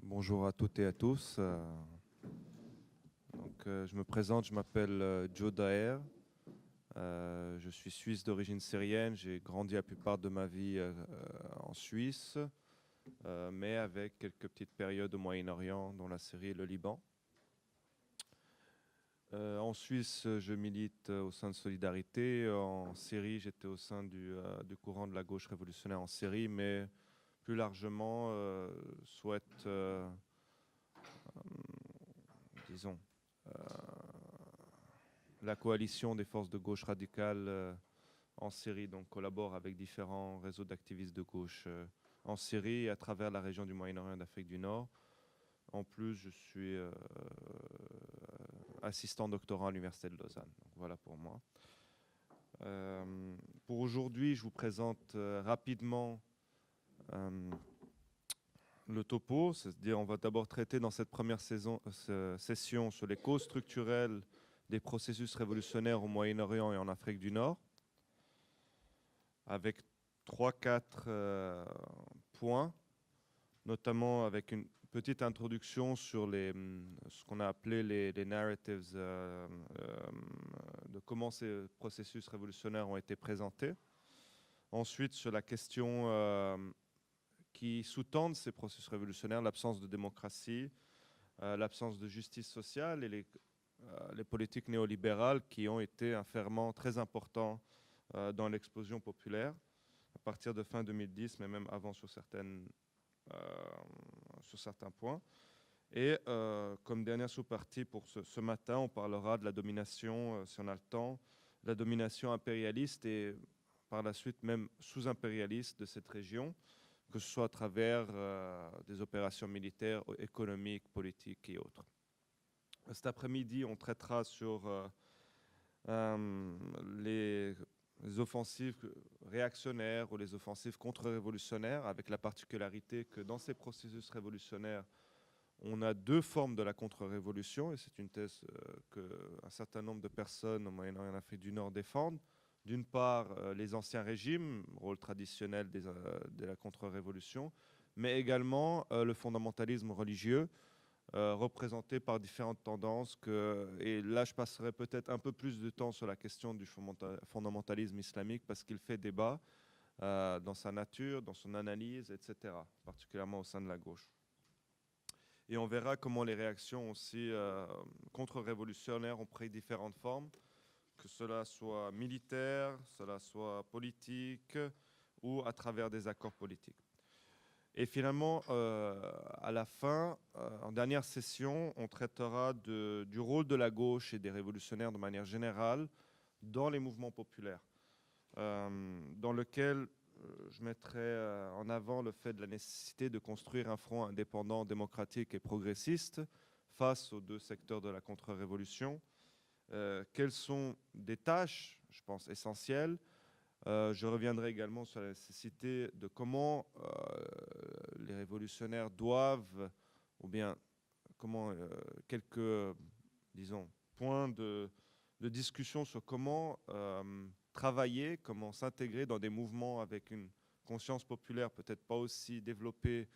Bonjour à toutes et à tous. Je me présente, je m'appelle Joe Daher. Je suis suisse d'origine syrienne. J'ai grandi la plupart de ma vie en Suisse, mais avec quelques petites périodes au Moyen-Orient, dont la Syrie et le Liban. En Suisse, je milite au sein de Solidarité. En Syrie, j'étais au sein du courant de la gauche révolutionnaire en Syrie, mais plus largement, souhaite, disons, la coalition des forces de gauche radicale en Syrie, donc collabore avec différents réseaux d'activistes de gauche en Syrie et à travers la région du Moyen-Orient et d'Afrique du Nord. En plus, je suis assistant doctorant à l'Université de Lausanne. Donc, voilà pour moi. Pour aujourd'hui, je vous présente rapidement le topo, c'est-à-dire on va d'abord traiter dans cette première session sur les causes structurelles des processus révolutionnaires au Moyen-Orient et en Afrique du Nord, avec 3-4 points, notamment avec une petite introduction sur ce qu'on a appelé les narratives de comment ces processus révolutionnaires ont été présentés. Ensuite, sur la question qui sous-tendent ces processus révolutionnaires, l'absence de démocratie, l'absence de justice sociale et les politiques néolibérales qui ont été un ferment très important dans l'explosion populaire à partir de fin 2010, mais même avant sur certains points. Et comme dernière sous-partie pour ce matin, on parlera de la domination, si on a le temps, la domination impérialiste et par la suite même sous-impérialiste de cette région, que ce soit à travers des opérations militaires, économiques, politiques et autres. Cet après-midi, on traitera sur les offensives réactionnaires ou les offensives contre-révolutionnaires, avec la particularité que dans ces processus révolutionnaires, on a deux formes de la contre-révolution, et c'est une thèse qu'un certain nombre de personnes au Moyen-Orient et en Afrique du Nord défendent. D'une part, les anciens régimes, rôle traditionnel de la contre-révolution, mais également le fondamentalisme religieux, représenté par différentes tendances. Et là, je passerai peut-être un peu plus de temps sur la question du fondamentalisme islamique, parce qu'il fait débat dans sa nature, dans son analyse, etc., particulièrement au sein de la gauche. Et on verra comment les réactions aussi contre-révolutionnaires ont pris différentes formes, que cela soit militaire, cela soit politique ou à travers des accords politiques. Et finalement, à la fin, en dernière session, on traitera du rôle de la gauche et des révolutionnaires de manière générale dans les mouvements populaires, dans lequel je mettrai en avant le fait de la nécessité de construire un front indépendant, démocratique et progressiste face aux deux secteurs de la contre-révolution. Quelles sont des tâches, je pense, essentielles. Je reviendrai également sur la nécessité de comment les révolutionnaires doivent, ou bien comment quelques, disons, points de discussion sur comment travailler, comment s'intégrer dans des mouvements avec une conscience populaire peut-être pas aussi développée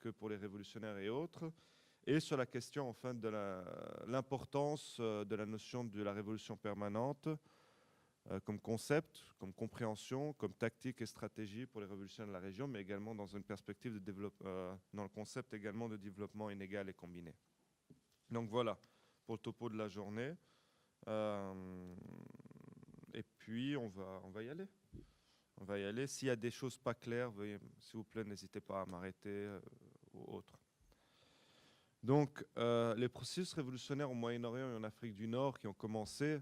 que pour les révolutionnaires et autres, et sur la question enfin de l'importance de la notion de la révolution permanente comme concept, comme compréhension, comme tactique et stratégie pour les révolutionnaires de la région, mais également dans une perspective de développement, dans le concept également de développement inégal et combiné. Donc voilà pour le topo de la journée. Et puis on va y aller. On va y aller. S'il y a des choses pas claires, veuillez, s'il vous plaît, n'hésitez pas à m'arrêter ou autre. Donc les processus révolutionnaires au Moyen-Orient et en Afrique du Nord qui ont commencé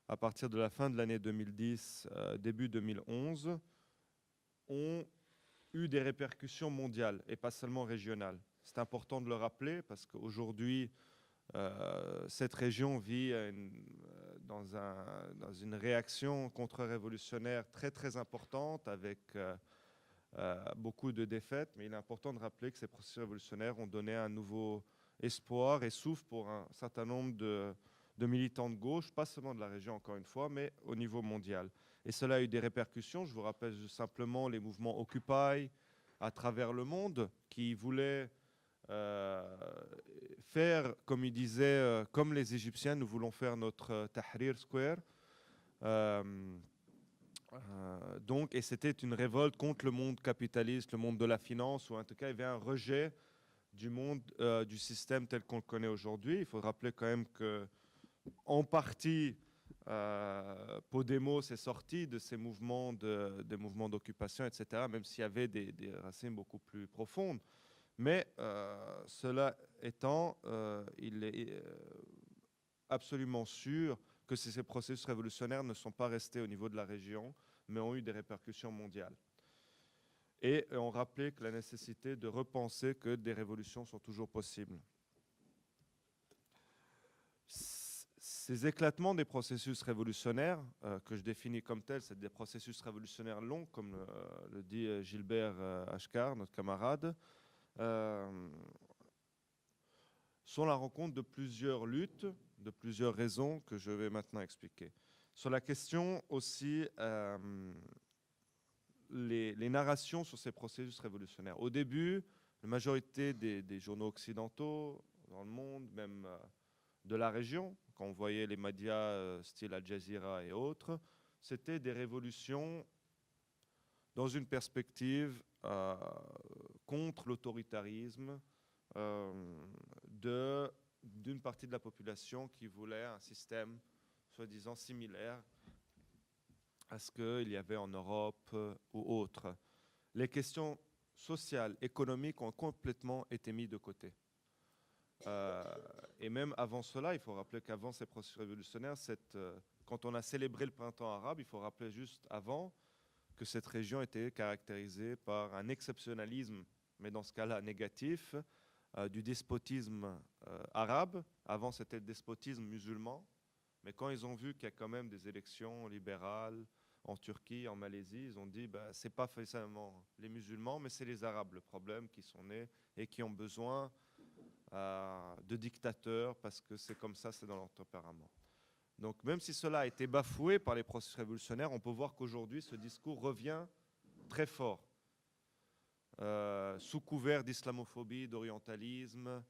à partir de la fin de l'année 2010, début 2011, ont eu des répercussions mondiales et pas seulement régionales. C'est important de le rappeler parce qu'aujourd'hui, cette région vit dans une réaction contre-révolutionnaire très très importante avec beaucoup de défaites, mais il est important de rappeler que ces processus révolutionnaires ont donné un nouveau espoir et souffle pour un certain nombre de militants de gauche, pas seulement de la région encore une fois, mais au niveau mondial. Et cela a eu des répercussions. Je vous rappelle simplement les mouvements Occupy à travers le monde qui voulaient faire, comme il disait, comme les Égyptiens, nous voulons faire notre Tahrir Square. Donc, et c'était une révolte contre le monde capitaliste, le monde de la finance, ou en tout cas, il y avait un rejet du monde, du système tel qu'on le connaît aujourd'hui. Il faut rappeler quand même que, en partie, Podemos est sorti de ces mouvements, des mouvements d'occupation, etc., même s'il y avait des racines beaucoup plus profondes. Mais cela étant, il est absolument sûr que ces processus révolutionnaires ne sont pas restés au niveau de la région, mais ont eu des répercussions mondiales. Et on rappelait que la nécessité de repenser que des révolutions sont toujours possibles. Ces éclatements des processus révolutionnaires, que je définis comme tels, c'est des processus révolutionnaires longs, comme le dit Gilbert Achcar, notre camarade, sont la rencontre de plusieurs luttes, de plusieurs raisons que je vais maintenant expliquer. Sur la question aussi, les narrations sur ces processus révolutionnaires. Au début, la majorité des journaux occidentaux dans le monde, même de la région, quand on voyait les médias style Al Jazeera et autres, c'était des révolutions dans une perspective contre l'autoritarisme d'une partie de la population qui voulait un système soi-disant similaire à ce qu'il y avait en Europe ou autre. Les questions sociales, économiques ont complètement été mises de côté. Et même avant cela, il faut rappeler qu'avant ces processus révolutionnaires, quand on a célébré le printemps arabe, il faut rappeler juste avant que cette région était caractérisée par un exceptionnalisme, mais dans ce cas-là négatif, du despotisme arabe. Avant, c'était le despotisme musulman. Mais quand ils ont vu qu'il y a quand même des élections libérales en Turquie, en Malaisie, ils ont dit bah, ce n'est pas forcément les musulmans, mais c'est les Arabes le problème qui sont nés et qui ont besoin de dictateurs parce que c'est comme ça, c'est dans leur tempérament. Donc même si cela a été bafoué par les processus révolutionnaires, on peut voir qu'aujourd'hui, ce discours revient très fort. Sous couvert d'islamophobie, d'orientalisme,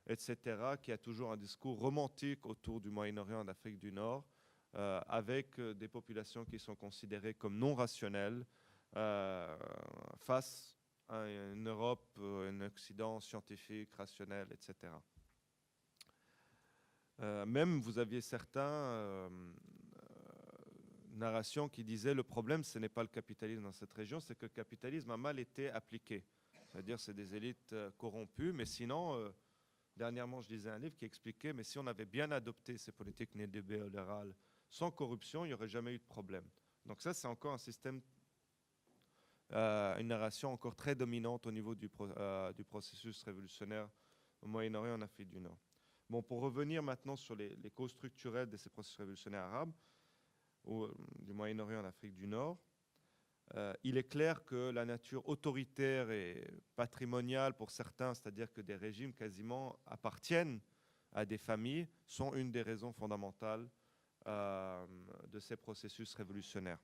etc., qui a toujours un discours romantique autour du Moyen-Orient et d'Afrique du Nord, avec des populations qui sont considérées comme non rationnelles face à une Europe, un Occident scientifique, rationnel, etc. Même vous aviez certains narrations qui disaient le problème, ce n'est pas le capitalisme dans cette région, c'est que le capitalisme a mal été appliqué. C'est-à-dire c'est des élites corrompues, mais sinon, dernièrement je lisais un livre qui expliquait, mais si on avait bien adopté ces politiques néolibérales sans corruption, il n'y aurait jamais eu de problème. Donc ça, c'est encore un système, une narration encore très dominante au niveau du processus révolutionnaire au Moyen-Orient et en Afrique du Nord. Bon, pour revenir maintenant sur les causes structurelles de ces processus révolutionnaires arabes, du Moyen-Orient en Afrique du Nord, il est clair que la nature autoritaire et patrimoniale pour certains, c'est-à-dire que des régimes quasiment appartiennent à des familles, sont une des raisons fondamentales de ces processus révolutionnaires.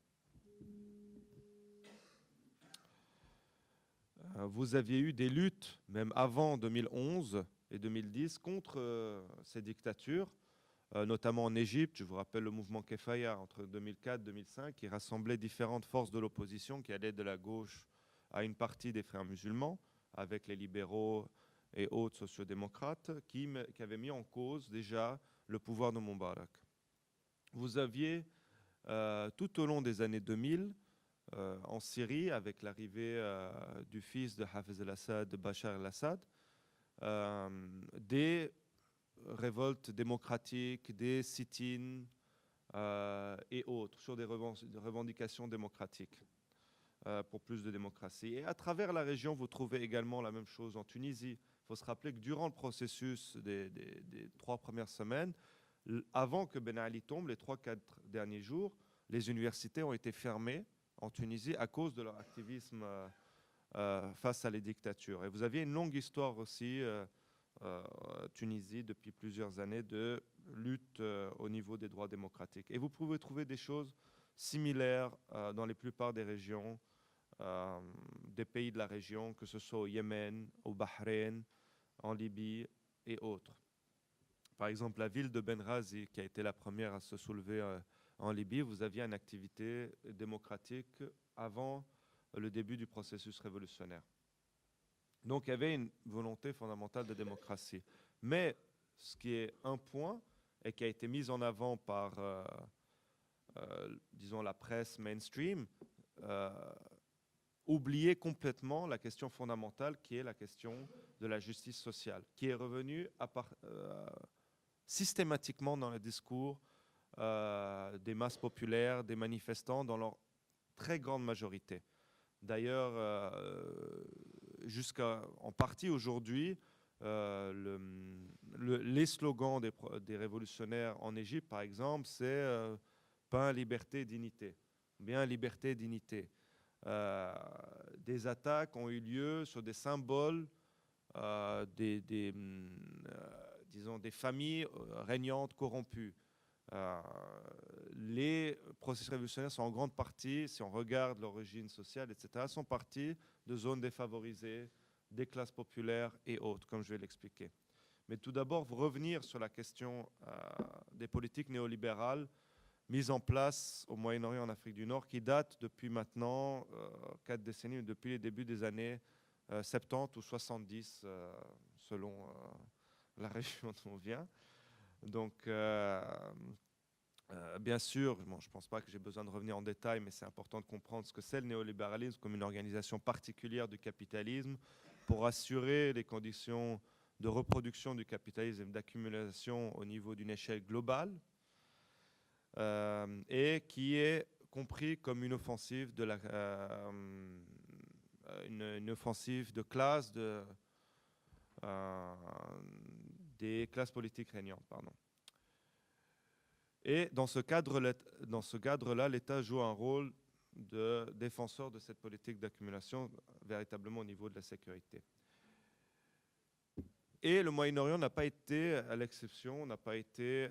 Vous aviez eu des luttes, même avant 2011 et 2010, contre ces dictatures, notamment en Égypte. Je vous rappelle le mouvement Kefaya entre 2004 et 2005, qui rassemblait différentes forces de l'opposition qui allaient de la gauche à une partie des frères musulmans, avec les libéraux et autres sociodémocrates, qui avaient mis en cause déjà le pouvoir de Moubarak. Vous aviez, tout au long des années 2000, en Syrie, avec l'arrivée du fils de Hafez al-Assad, de Bachar al-Assad, des révoltes démocratiques, des sit-ins et autres, sur des revendications démocratiques pour plus de démocratie. Et à travers la région, vous trouvez également la même chose en Tunisie. Il faut se rappeler que durant le processus des 3 premières semaines, avant que Ben Ali tombe, les 3-4 derniers jours, les universités ont été fermées en Tunisie à cause de leur activisme face à les dictatures. Et vous aviez une longue histoire aussi Tunisie depuis plusieurs années de lutte au niveau des droits démocratiques. Et vous pouvez trouver des choses similaires dans la plupart des régions, des pays de la région, que ce soit au Yémen, au Bahreïn, en Libye et autres. Par exemple, la ville de Benghazi, qui a été la première à se soulever en Libye, vous aviez une activité démocratique avant le début du processus révolutionnaire. Donc il y avait une volonté fondamentale de démocratie. Mais ce qui est un point et qui a été mis en avant par, disons, la presse mainstream, oublier complètement la question fondamentale qui est la question de la justice sociale, qui est revenue systématiquement dans le discours des masses populaires, des manifestants, dans leur très grande majorité. D'ailleurs, jusqu'en partie aujourd'hui, les slogans des révolutionnaires en Égypte, par exemple, c'est pain, liberté, dignité. Bien, liberté, dignité. Des attaques ont eu lieu sur des symboles disons, des familles régnantes corrompues. Les processus révolutionnaires sont en grande partie, si on regarde l'origine sociale, etc., sont partis de zones défavorisées, des classes populaires et autres, comme je vais l'expliquer. Mais tout d'abord, revenir sur la question des politiques néolibérales mises en place au Moyen-Orient, en Afrique du Nord, qui datent depuis maintenant 4 décennies, depuis les débuts des années 70 ou 70, selon la région d'où on vient. Donc, bien sûr, bon, je ne pense pas que j'ai besoin de revenir en détail, mais c'est important de comprendre ce que c'est le néolibéralisme comme une organisation particulière du capitalisme pour assurer les conditions de reproduction du capitalisme et d'accumulation au niveau d'une échelle globale, et qui est compris comme une offensive de une offensive de classe des classes politiques régnantes, pardon. Et dans ce cadre-là, l'État joue un rôle de défenseur de cette politique d'accumulation véritablement au niveau de la sécurité. Et le Moyen-Orient n'a pas été, à l'exception, n'a pas été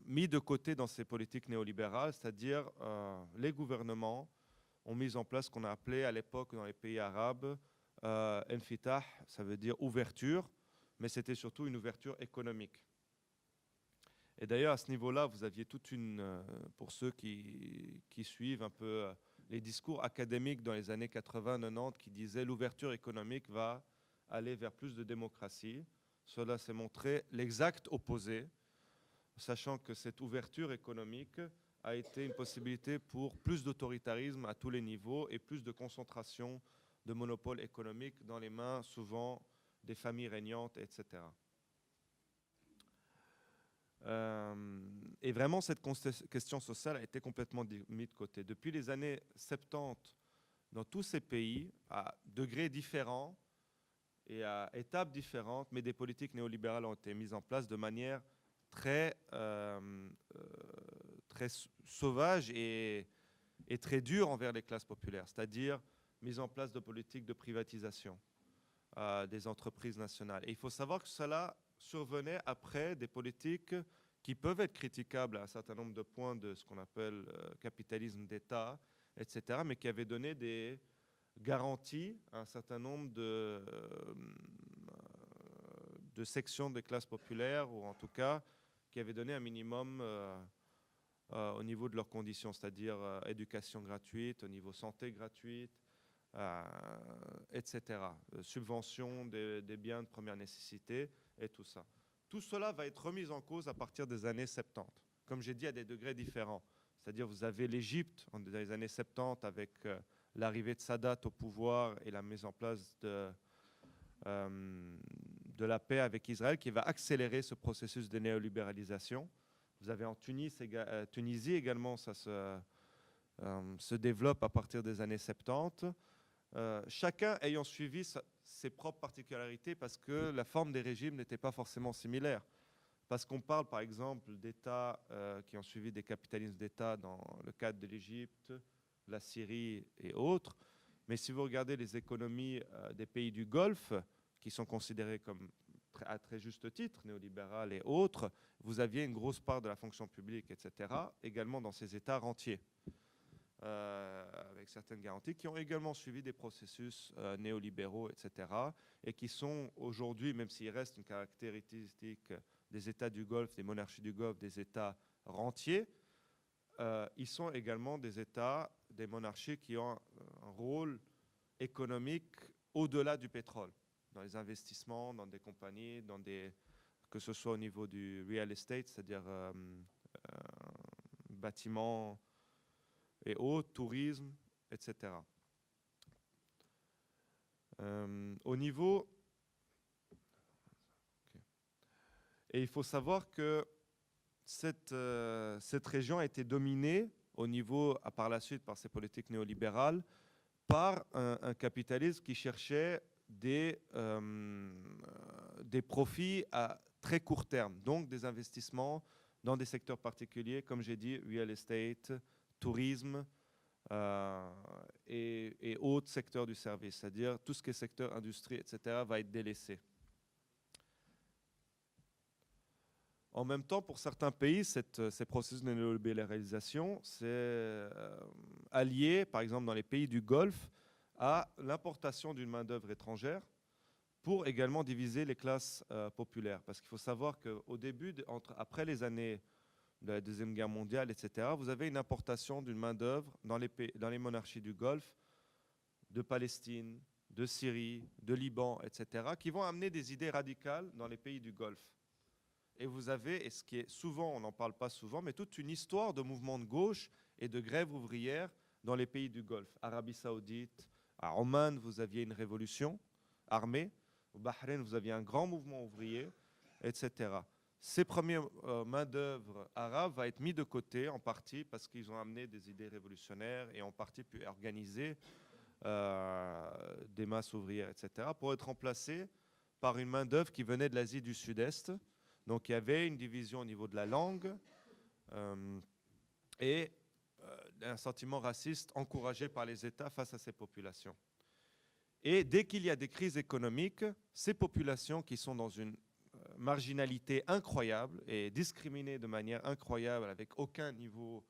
mis de côté dans ces politiques néolibérales, c'est-à-dire les gouvernements ont mis en place ce qu'on a appelé à l'époque dans les pays arabes Enfitah, ça veut dire ouverture, mais c'était surtout une ouverture économique. Et d'ailleurs, à ce niveau-là, vous aviez toute une, pour ceux qui suivent un peu les discours académiques dans les années 80-90, qui disaient l'ouverture économique va aller vers plus de démocratie. Cela s'est montré l'exact opposé, sachant que cette ouverture économique a été une possibilité pour plus d'autoritarisme à tous les niveaux et plus de concentration de monopoles économiques dans les mains souvent des familles régnantes, etc. Et vraiment, cette question sociale a été complètement mise de côté. Depuis les années 70, dans tous ces pays, à degrés différents et à étapes différentes, mais des politiques néolibérales ont été mises en place de manière très sauvage et très dure envers les classes populaires, c'est-à-dire mise en place de politiques de privatisation des entreprises nationales. Et il faut savoir que cela survenait après des politiques qui peuvent être critiquables à un certain nombre de points de ce qu'on appelle capitalisme d'État, etc., mais qui avaient donné des garanties à un certain nombre de sections des classes populaires, ou en tout cas qui avaient donné un minimum au niveau de leurs conditions, c'est-à-dire éducation gratuite, au niveau santé gratuite, etc. Subvention des biens de première nécessité et tout ça. Tout cela va être remis en cause à partir des années 70. Comme j'ai dit, à des degrés différents. C'est-à-dire vous avez l'Égypte dans les années 70 avec l'arrivée de Sadat au pouvoir et la mise en place de la paix avec Israël qui va accélérer ce processus de néolibéralisation. Vous avez en Tunisie également, ça se développe à partir des années 70. Chacun ayant suivi ses propres particularités parce que la forme des régimes n'était pas forcément similaire. Parce qu'on parle par exemple d'États qui ont suivi des capitalismes d'État dans le cadre de l'Égypte, la Syrie et autres. Mais si vous regardez les économies des pays du Golfe, qui sont considérés comme à très juste titre, néolibérales et autres, vous aviez une grosse part de la fonction publique, etc., également dans ces États rentiers. avec certaines garanties, qui ont également suivi des processus néolibéraux, etc., et qui sont aujourd'hui, même s'il reste une caractéristique des États du Golfe, des monarchies du Golfe, des États rentiers, ils sont également des États, des monarchies qui ont un rôle économique au-delà du pétrole, dans les investissements, dans des compagnies, que ce soit au niveau du real estate, c'est-à-dire bâtiments et autres, tourisme, etc. Au niveau... Okay. Et il faut savoir que cette région a été dominée au niveau, par la suite, par ces politiques néolibérales, par un capitalisme qui cherchait des profits à très court terme, donc des investissements dans des secteurs particuliers, comme j'ai dit, real estate, tourisme et autres secteurs du service, c'est-à-dire tout ce qui est secteur industrie, etc., va être délaissé. En même temps, pour certains pays, ces processus de néolibéralisation, c'est allié, par exemple dans les pays du Golfe, à l'importation d'une main-d'œuvre étrangère pour également diviser les classes populaires. Parce qu'il faut savoir qu'au début, après les années de la Deuxième Guerre mondiale, etc., vous avez une importation d'une main-d'œuvre dans les monarchies du Golfe, de Palestine, de Syrie, de Liban, etc., qui vont amener des idées radicales dans les pays du Golfe. Et vous avez, et ce qui est souvent, on n'en parle pas souvent, mais toute une histoire de mouvements de gauche et de grèves ouvrières dans les pays du Golfe. Arabie Saoudite, à Oman, vous aviez une révolution armée. Au Bahreïn, vous aviez un grand mouvement ouvrier, etc. Ces premiers main-d'œuvre arabes vont être mis de côté en partie parce qu'ils ont amené des idées révolutionnaires et en partie pu organiser des masses ouvrières, etc., pour être remplacés par une main-d'œuvre qui venait de l'Asie du Sud-Est. Donc il y avait une division au niveau de la langue et un sentiment raciste encouragé par les États face à ces populations. Et dès qu'il y a des crises économiques, ces populations qui sont dans une marginalité incroyable et discriminées de manière incroyable avec aucun niveau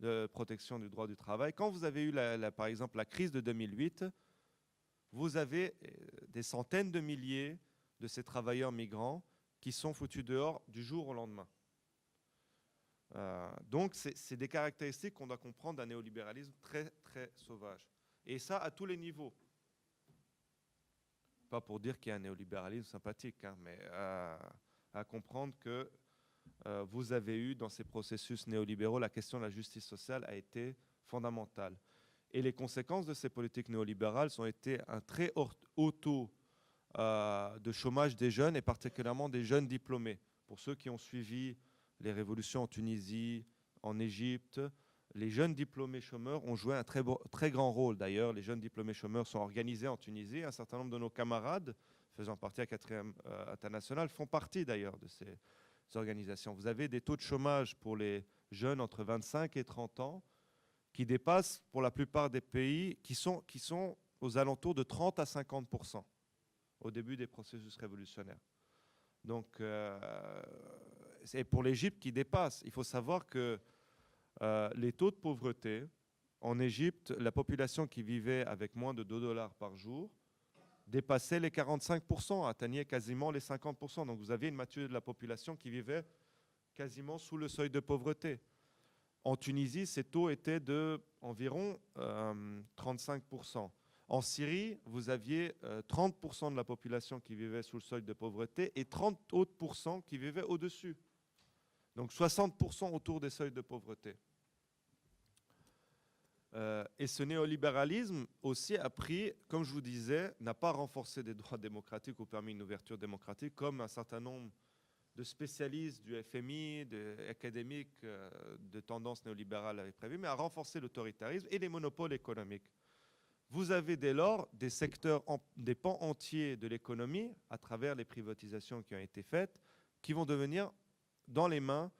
de protection du droit du travail, quand vous avez eu par exemple la crise de 2008, vous avez des centaines de milliers de ces travailleurs migrants qui sont foutus dehors du jour au lendemain. Donc, c'est des caractéristiques qu'on doit comprendre d'un néolibéralisme très, très sauvage. Et ça, à tous les niveaux. Pas pour dire qu'il y a un néolibéralisme sympathique, hein, mais à comprendre que vous avez eu dans ces processus néolibéraux, la question de la justice sociale a été fondamentale. Et les conséquences de ces politiques néolibérales ont été un très haut taux de chômage des jeunes et particulièrement des jeunes diplômés. Pour ceux qui ont suivi les révolutions en Tunisie, en Égypte, les jeunes diplômés chômeurs ont joué un très grand rôle. D'ailleurs, les jeunes diplômés chômeurs sont organisés en Tunisie. Un certain nombre de nos camarades, faisant partie à 4e international, font partie d'ailleurs de ces organisations. Vous avez des taux de chômage pour les jeunes entre 25 et 30 ans qui dépassent pour la plupart des pays, qui sont aux alentours de 30 à 50% au début des processus révolutionnaires. Donc, c'est pour l'Égypte qui dépasse. Il faut savoir que les taux de pauvreté, en Égypte, la population qui vivait avec moins de 2 dollars par jour dépassait les 45%, atteignait quasiment les 50%. Donc vous aviez une moitié de la population qui vivait quasiment sous le seuil de pauvreté. En Tunisie, ces taux étaient d'environ 35%. En Syrie, vous aviez 30% de la population qui vivait sous le seuil de pauvreté et 30 autres % qui vivaient au-dessus. Donc 60% autour des seuils de pauvreté. Et ce néolibéralisme aussi a pris, comme je vous disais, n'a pas renforcé des droits démocratiques ou permis une ouverture démocratique comme un certain nombre de spécialistes du FMI, académiques de tendance néolibérale avaient prévu, mais a renforcé l'autoritarisme et les monopoles économiques. Vous avez dès lors des secteurs, des pans entiers de l'économie, à travers les privatisations qui ont été faites, qui vont devenir dans les mains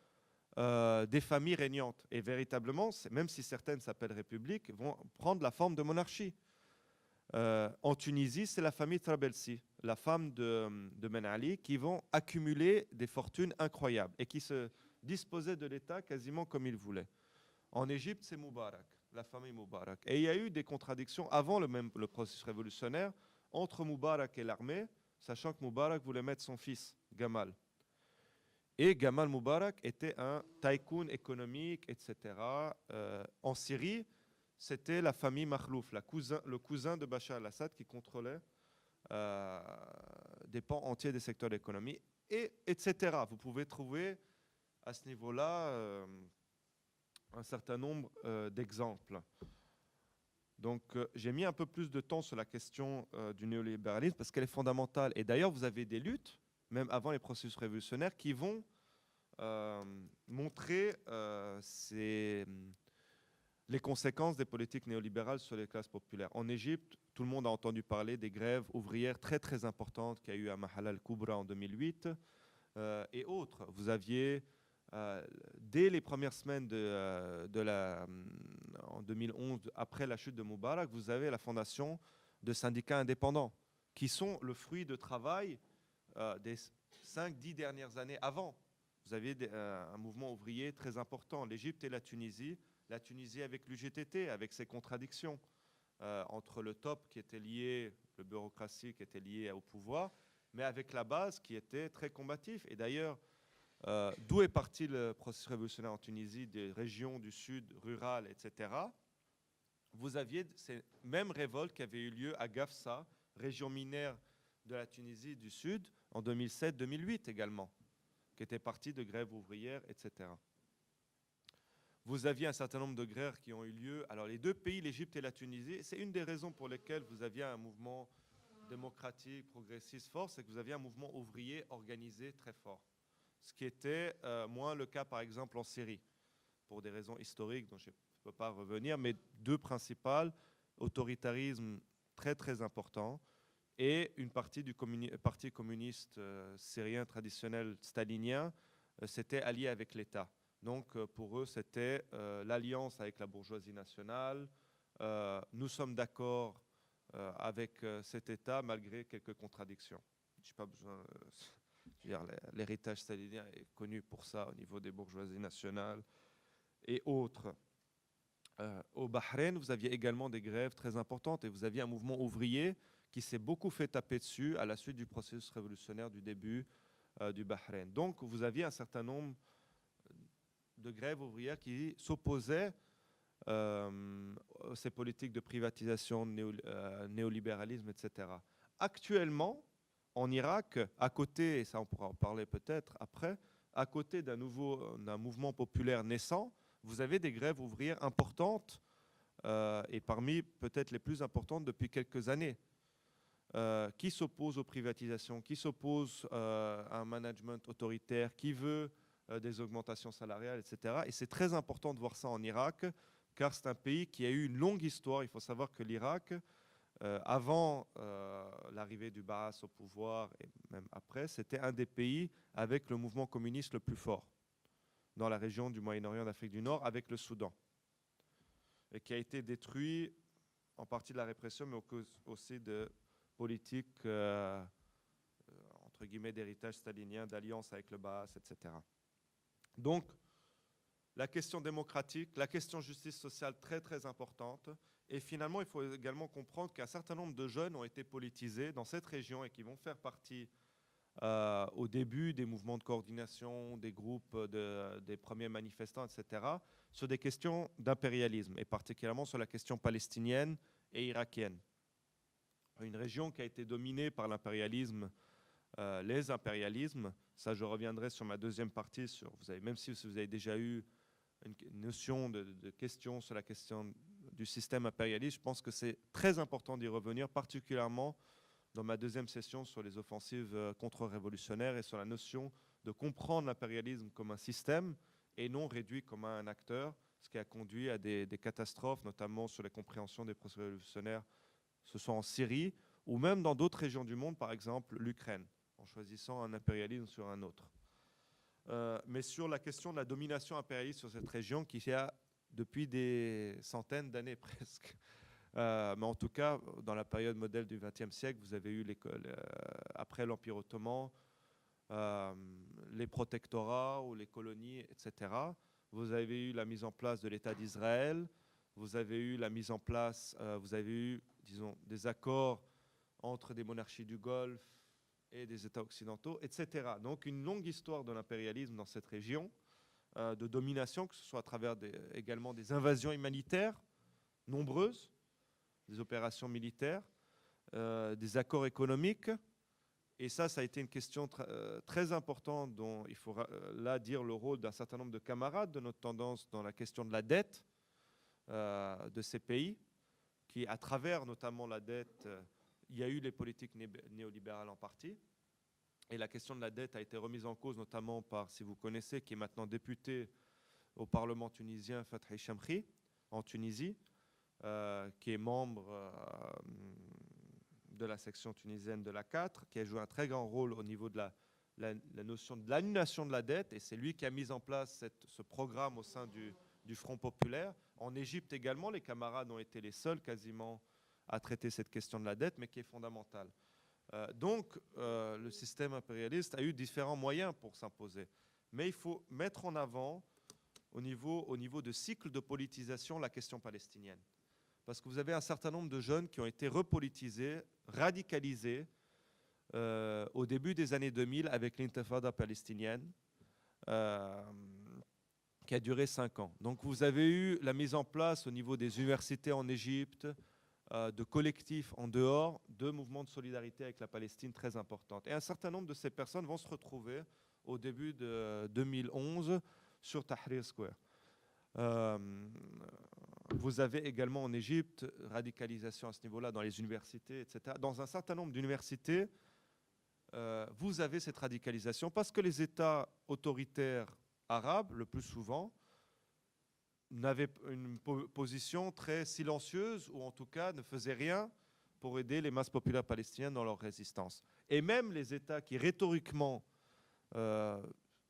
des familles régnantes. Et véritablement, même si certaines s'appellent républiques, vont prendre la forme de monarchie. En Tunisie, c'est la famille Trabelsi, la femme de Ben Ali, qui vont accumuler des fortunes incroyables et qui se disposaient de l'État quasiment comme ils voulaient. En Égypte, c'est Moubarak. la famille Moubarak. Et il y a eu des contradictions avant le processus révolutionnaire entre Moubarak et l'armée, sachant que Moubarak voulait mettre son fils, Gamal. Et Gamal Moubarak était un tycoon économique, etc. En Syrie, c'était la famille Makhlouf, le cousin de Bachar al-Assad qui contrôlait des pans entiers des secteurs de l'économie, etc. Vous pouvez trouver à ce niveau-là un certain nombre d'exemples. Donc, j'ai mis un peu plus de temps sur la question du néolibéralisme parce qu'elle est fondamentale. Et d'ailleurs, vous avez des luttes, même avant les processus révolutionnaires, qui vont montrer les conséquences des politiques néolibérales sur les classes populaires. En Égypte, tout le monde a entendu parler des grèves ouvrières très très importantes qu'il y a eu à Mahala al-Kubra en 2008 et autres. Vous aviez, dès les premières semaines en 2011, après la chute de Moubarak, vous avez la fondation de syndicats indépendants qui sont le fruit de travail des 5-10 dernières années avant. Vous aviez un mouvement ouvrier très important, l'Égypte et la Tunisie avec l'UGTT, avec ses contradictions entre le top qui était lié, le bureaucratie qui était lié au pouvoir, mais avec la base qui était très combatif. Et d'ailleurs, d'où est parti le processus révolutionnaire en Tunisie, des régions du sud, rurales, etc. Vous aviez ces mêmes révoltes qui avaient eu lieu à Gafsa, région minière de la Tunisie du sud, en 2007-2008 également, qui étaient partis de grèves ouvrières, etc. Vous aviez un certain nombre de grèves qui ont eu lieu. Alors les deux pays, l'Égypte et la Tunisie, c'est une des raisons pour lesquelles vous aviez un mouvement démocratique, progressiste fort, c'est que vous aviez un mouvement ouvrier organisé très fort. Ce qui était moins le cas par exemple en Syrie, pour des raisons historiques dont je ne peux pas revenir, mais deux principales, autoritarisme très très important et une partie du parti communiste syrien traditionnel stalinien s'était allié avec l'État. Donc, pour eux, c'était l'alliance avec la bourgeoisie nationale. Nous sommes d'accord avec cet État, malgré quelques contradictions. Je n'ai pas besoin... l'héritage stalinien est connu pour ça au niveau des bourgeoisies nationales et autres. Au Bahreïn, vous aviez également des grèves très importantes et vous aviez un mouvement ouvrier qui s'est beaucoup fait taper dessus à la suite du processus révolutionnaire du début du Bahreïn. Donc, vous aviez un certain nombre de grèves ouvrières qui s'opposaient à ces politiques de privatisation, néolibéralisme, etc. Actuellement, en Irak, à côté, et ça on pourra en parler peut-être après, à côté d'un mouvement populaire naissant, vous avez des grèves ouvrières importantes et parmi peut-être les plus importantes depuis quelques années, qui s'opposent aux privatisations, qui s'opposent à un management autoritaire, qui veut des augmentations salariales, etc. Et c'est très important de voir ça en Irak, car c'est un pays qui a eu une longue histoire. Il faut savoir que l'Irak, avant l'arrivée du Baas au pouvoir, et même après, c'était un des pays avec le mouvement communiste le plus fort dans la région du Moyen-Orient d'Afrique du Nord, avec le Soudan, et qui a été détruit en partie de la répression, mais aussi de politiques, entre guillemets, d'héritage stalinien, d'alliance avec le Baas, etc. Donc, la question démocratique, la question justice sociale très très importante. Et finalement, il faut également comprendre qu'un certain nombre de jeunes ont été politisés dans cette région et qui vont faire partie au début des mouvements de coordination, des groupes, des premiers manifestants, etc., sur des questions d'impérialisme, et particulièrement sur la question palestinienne et irakienne. Une région qui a été dominée par l'impérialisme, les impérialismes. Ça, je reviendrai sur ma deuxième partie, même si vous avez déjà eu une notion de questions sur la question du système impérialiste, je pense que c'est très important d'y revenir, particulièrement dans ma deuxième session sur les offensives contre-révolutionnaires et sur la notion de comprendre l'impérialisme comme un système et non réduit comme un acteur, ce qui a conduit à des catastrophes, notamment sur la compréhension des processus révolutionnaires, ce soit en Syrie ou même dans d'autres régions du monde, par exemple l'Ukraine, en choisissant un impérialisme sur un autre. Mais sur la question de la domination impérialiste sur cette région qui y a depuis des centaines d'années presque. Mais en tout cas, dans la période modèle du XXe siècle, vous avez eu après l'Empire ottoman, les protectorats ou les colonies, etc. Vous avez eu la mise en place de l'État d'Israël, vous avez eu la mise en place, vous avez eu, disons, des accords entre des monarchies du Golfe et des États occidentaux, etc. Donc une longue histoire de l'impérialisme dans cette région, de domination, que ce soit à travers également des invasions humanitaires nombreuses, des opérations militaires, des accords économiques. Et ça a été une question très importante dont il faut là dire le rôle d'un certain nombre de camarades de notre tendance dans la question de la dette de ces pays, qui, à travers notamment la dette, il y a eu les politiques néolibérales en partie. Et la question de la dette a été remise en cause notamment par, si vous connaissez, qui est maintenant député au Parlement tunisien, Fathi Chamkhi, en Tunisie, qui est membre de la section tunisienne de l'A4, qui a joué un très grand rôle au niveau de la notion de l'annulation de la dette, et c'est lui qui a mis en place ce programme au sein du Front populaire. En Égypte également, les camarades ont été les seuls quasiment à traiter cette question de la dette, mais qui est fondamentale. Donc, le système impérialiste a eu différents moyens pour s'imposer. Mais il faut mettre en avant, au niveau de cycle de politisation, la question palestinienne. Parce que vous avez un certain nombre de jeunes qui ont été repolitisés, radicalisés, au début des années 2000 avec l'intifada palestinienne, qui a duré 5 ans. Donc vous avez eu la mise en place au niveau des universités en Égypte, de collectifs en dehors, de mouvements de solidarité avec la Palestine très importantes. Et un certain nombre de ces personnes vont se retrouver au début de 2011 sur Tahrir Square. Vous avez également en Égypte radicalisation à ce niveau-là dans les universités, etc. Dans un certain nombre d'universités, vous avez cette radicalisation parce que les États autoritaires arabes, le plus souvent, n'avaient une position très silencieuse ou en tout cas ne faisaient rien pour aider les masses populaires palestiniennes dans leur résistance. Et même les États qui rhétoriquement,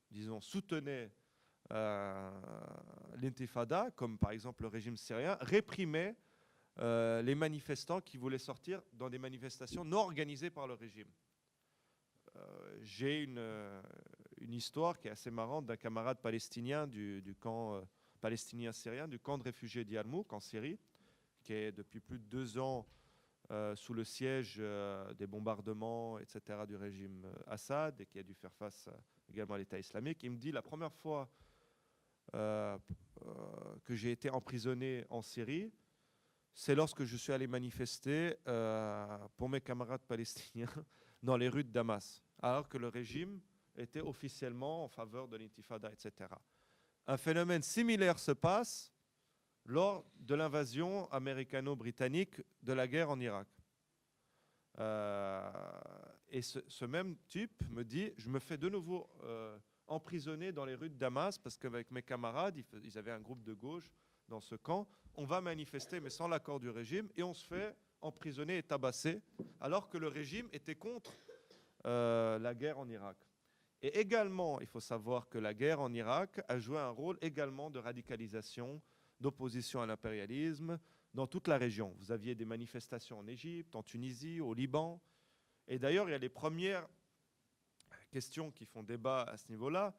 disons, soutenaient l'intifada, comme par exemple le régime syrien, réprimaient les manifestants qui voulaient sortir dans des manifestations non organisées par le régime. J'ai une histoire qui est assez marrante d'un camarade palestinien du camp palestinien-syrien, du camp de réfugiés d'Yarmouk en Syrie, qui est depuis plus de 2 ans sous le siège des bombardements, etc., du régime Assad, et qui a dû faire face également à l'État islamique. Il me dit, la première fois que j'ai été emprisonné en Syrie, c'est lorsque je suis allé manifester pour mes camarades palestiniens dans les rues de Damas, alors que le régime était officiellement en faveur de l'intifada, etc. Un phénomène similaire se passe lors de l'invasion américano-britannique de la guerre en Irak. Et ce même type me dit, je me fais de nouveau emprisonner dans les rues de Damas, parce qu'avec mes camarades, ils avaient un groupe de gauche dans ce camp, on va manifester, mais sans l'accord du régime, et on se fait emprisonner et tabasser, alors que le régime était contre la guerre en Irak. Et également, il faut savoir que la guerre en Irak a joué un rôle également de radicalisation, d'opposition à l'impérialisme dans toute la région. Vous aviez des manifestations en Égypte, en Tunisie, au Liban. Et d'ailleurs, il y a les premières questions qui font débat à ce niveau-là,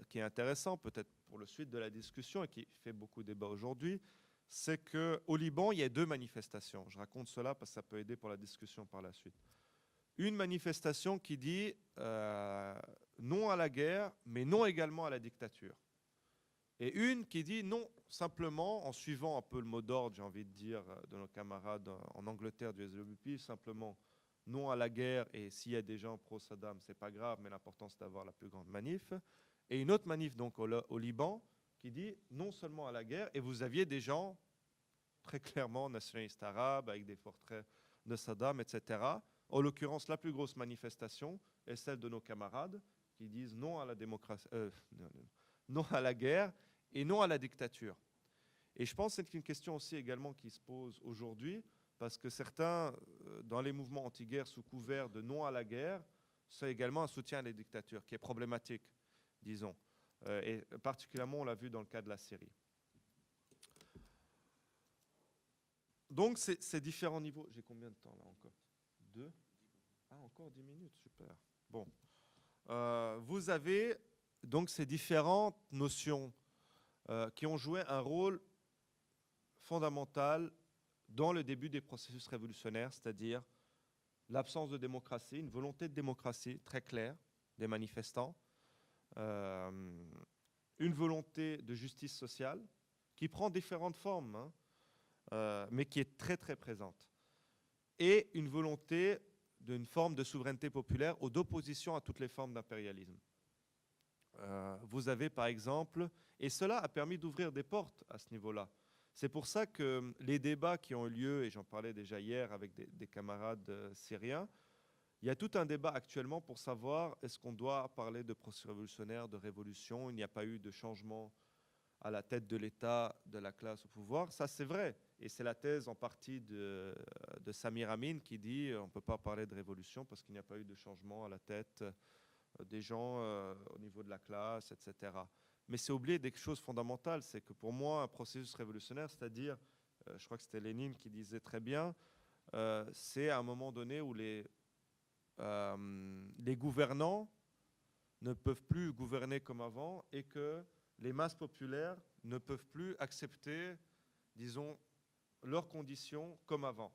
qui est intéressant peut-être pour le suite de la discussion et qui fait beaucoup débat aujourd'hui, c'est qu'au Liban, il y a 2 manifestations. Je raconte cela parce que ça peut aider pour la discussion par la suite. Une manifestation qui dit non à la guerre, mais non également à la dictature. Et une qui dit non, simplement, en suivant un peu le mot d'ordre, j'ai envie de dire, de nos camarades en Angleterre du SWP, simplement non à la guerre, et s'il y a des gens pro-Saddam, c'est pas grave, mais l'important c'est d'avoir la plus grande manif. Et une autre manif donc au Liban qui dit non seulement à la guerre, et vous aviez des gens très clairement nationalistes arabes, avec des portraits de Saddam, etc. En l'occurrence, la plus grosse manifestation est celle de nos camarades qui disent non à la démocratie, non à la guerre et non à la dictature. Et je pense que c'est une question aussi également qui se pose aujourd'hui, parce que certains, dans les mouvements anti-guerre sous couvert de non à la guerre, c'est également un soutien à la dictature, qui est problématique, disons. Et particulièrement, on l'a vu dans le cas de la Syrie. Donc, ces différents niveaux... J'ai combien de temps là encore 2 ? Ah, encore 10 minutes, super. Bon. Vous avez donc ces différentes notions qui ont joué un rôle fondamentale dans le début des processus révolutionnaires, c'est-à-dire l'absence de démocratie, une volonté de démocratie très claire des manifestants, une volonté de justice sociale qui prend différentes formes, hein, mais qui est très très présente, et une volonté d'une forme de souveraineté populaire ou d'opposition à toutes les formes d'impérialisme. Vous avez par exemple, et cela a permis d'ouvrir des portes à ce niveau-là. C'est pour ça que les débats qui ont eu lieu, et j'en parlais déjà hier avec des camarades syriens, il y a tout un débat actuellement pour savoir est-ce qu'on doit parler de processus révolutionnaire, de révolution. Il n'y a pas eu de changement à la tête de l'État, de la classe au pouvoir. Ça, c'est vrai. Et c'est la thèse en partie de Samir Amin qui dit on ne peut pas parler de révolution parce qu'il n'y a pas eu de changement à la tête des gens au niveau de la classe, etc. Mais c'est oublier des choses fondamentales. C'est que pour moi, un processus révolutionnaire, c'est-à-dire, je crois que c'était Lénine qui disait très bien, c'est à un moment donné où les gouvernants ne peuvent plus gouverner comme avant et que les masses populaires ne peuvent plus accepter, disons, leurs conditions comme avant.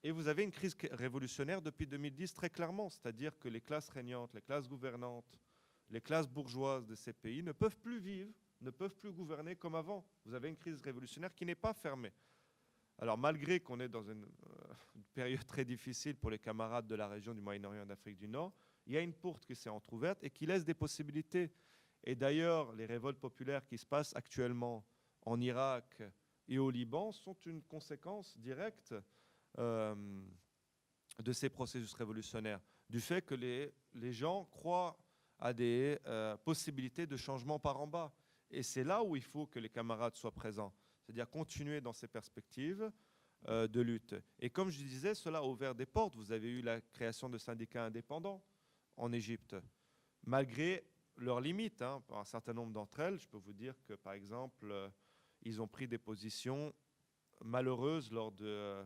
Et vous avez une crise révolutionnaire depuis 2010 très clairement, c'est-à-dire que les classes régnantes, les classes gouvernantes, les classes bourgeoises de ces pays ne peuvent plus vivre, ne peuvent plus gouverner comme avant. Vous avez une crise révolutionnaire qui n'est pas fermée. Alors malgré qu'on est dans une période très difficile pour les camarades de la région du Moyen-Orient et d'Afrique du Nord, il y a une porte qui s'est entrouverte et qui laisse des possibilités. Et d'ailleurs, les révoltes populaires qui se passent actuellement en Irak et au Liban sont une conséquence directe de ces processus révolutionnaires, du fait que les gens croient à des possibilités de changement par en bas. Et c'est là où il faut que les camarades soient présents, c'est-à-dire continuer dans ces perspectives de lutte. Et comme je disais, cela a ouvert des portes. Vous avez eu la création de syndicats indépendants en Égypte, malgré leurs limites. Hein, pour un certain nombre d'entre elles, je peux vous dire que, par exemple, ils ont pris des positions malheureuses lors de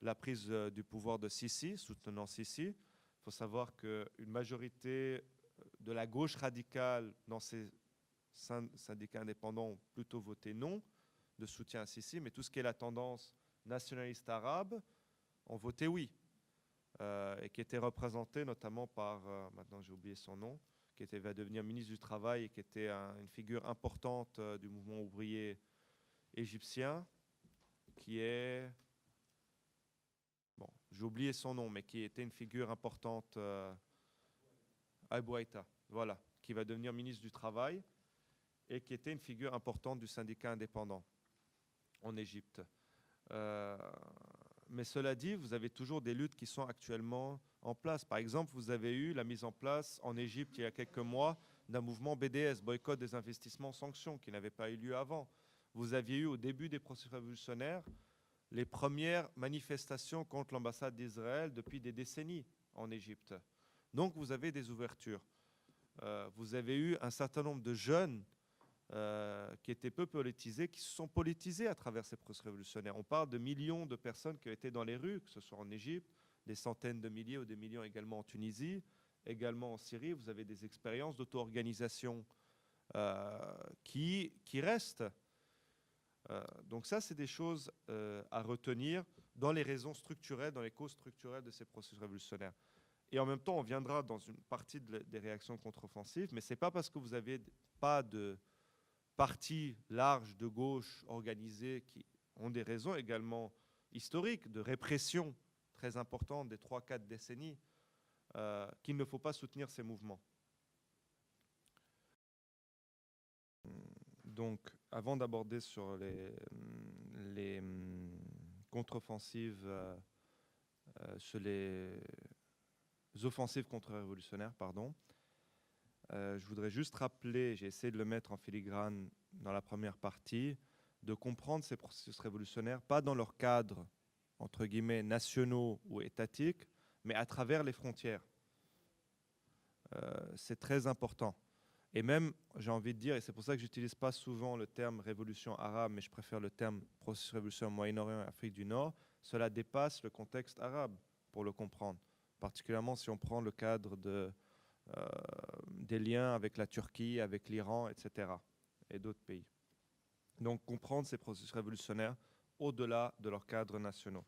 la prise du pouvoir de Sisi, soutenant Sisi. Il faut savoir qu'une majorité de la gauche radicale dans ces syndicats indépendants ont plutôt voté non de soutien à Sisi, mais tout ce qui est la tendance nationaliste arabe ont voté oui, et qui était représenté notamment par, maintenant j'ai oublié son nom, qui va devenir ministre du Travail et qui était une figure importante du mouvement ouvrier égyptien, qui est... Bon, j'ai oublié son nom, mais qui était une figure importante, Abouaïta, voilà, qui va devenir ministre du Travail et qui était une figure importante du syndicat indépendant en Égypte. Mais cela dit, vous avez toujours des luttes qui sont actuellement en place. Par exemple, vous avez eu la mise en place en Égypte il y a quelques mois d'un mouvement BDS, boycott des investissements sanctions, qui n'avait pas eu lieu avant. Vous aviez eu au début des processus révolutionnaires les premières manifestations contre l'ambassade d'Israël depuis des décennies en Égypte. Donc vous avez des ouvertures. Vous avez eu un certain nombre de jeunes qui étaient peu politisés, qui se sont politisés à travers ces processus révolutionnaires. On parle de millions de personnes qui ont été dans les rues, que ce soit en Égypte, des centaines de milliers ou des millions également en Tunisie, également en Syrie. Vous avez des expériences d'auto-organisation qui restent. Donc ça, c'est des choses à retenir dans les raisons structurelles, dans les causes structurelles de ces processus révolutionnaires. Et en même temps, on viendra dans une partie des réactions contre-offensives, mais ce n'est pas parce que vous n'avez pas de partis larges de gauche organisés qui ont des raisons également historiques de répression très importante des 3-4 décennies qu'il ne faut pas soutenir ces mouvements. Donc, avant d'aborder sur les contre-offensives, sur les offensives contre-révolutionnaires, pardon, je voudrais juste rappeler, j'ai essayé de le mettre en filigrane dans la première partie, de comprendre ces processus révolutionnaires, pas dans leur cadre, entre guillemets, nationaux ou étatiques, mais à travers les frontières. C'est très important. Et même, j'ai envie de dire, et c'est pour ça que je n'utilise pas souvent le terme révolution arabe, mais je préfère le terme processus révolutionnaire Moyen-Orient et Afrique du Nord, cela dépasse le contexte arabe pour le comprendre. Particulièrement si on prend le cadre des liens avec la Turquie, avec l'Iran, etc. et d'autres pays. Donc comprendre ces processus révolutionnaires au-delà de leurs cadres nationaux.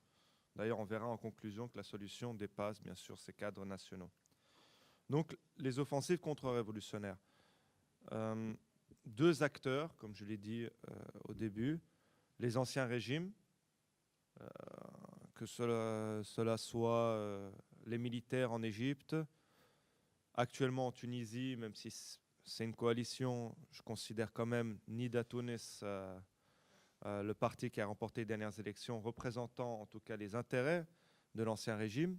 D'ailleurs, on verra en conclusion que la solution dépasse bien sûr ces cadres nationaux. Donc, les offensives contre-révolutionnaires. Deux acteurs, comme je l'ai dit au début, les anciens régimes, que cela soit les militaires en Égypte, actuellement en Tunisie, même si c'est une coalition, je considère quand même Nida Tounes, le parti qui a remporté les dernières élections, représentant en tout cas les intérêts de l'ancien régime,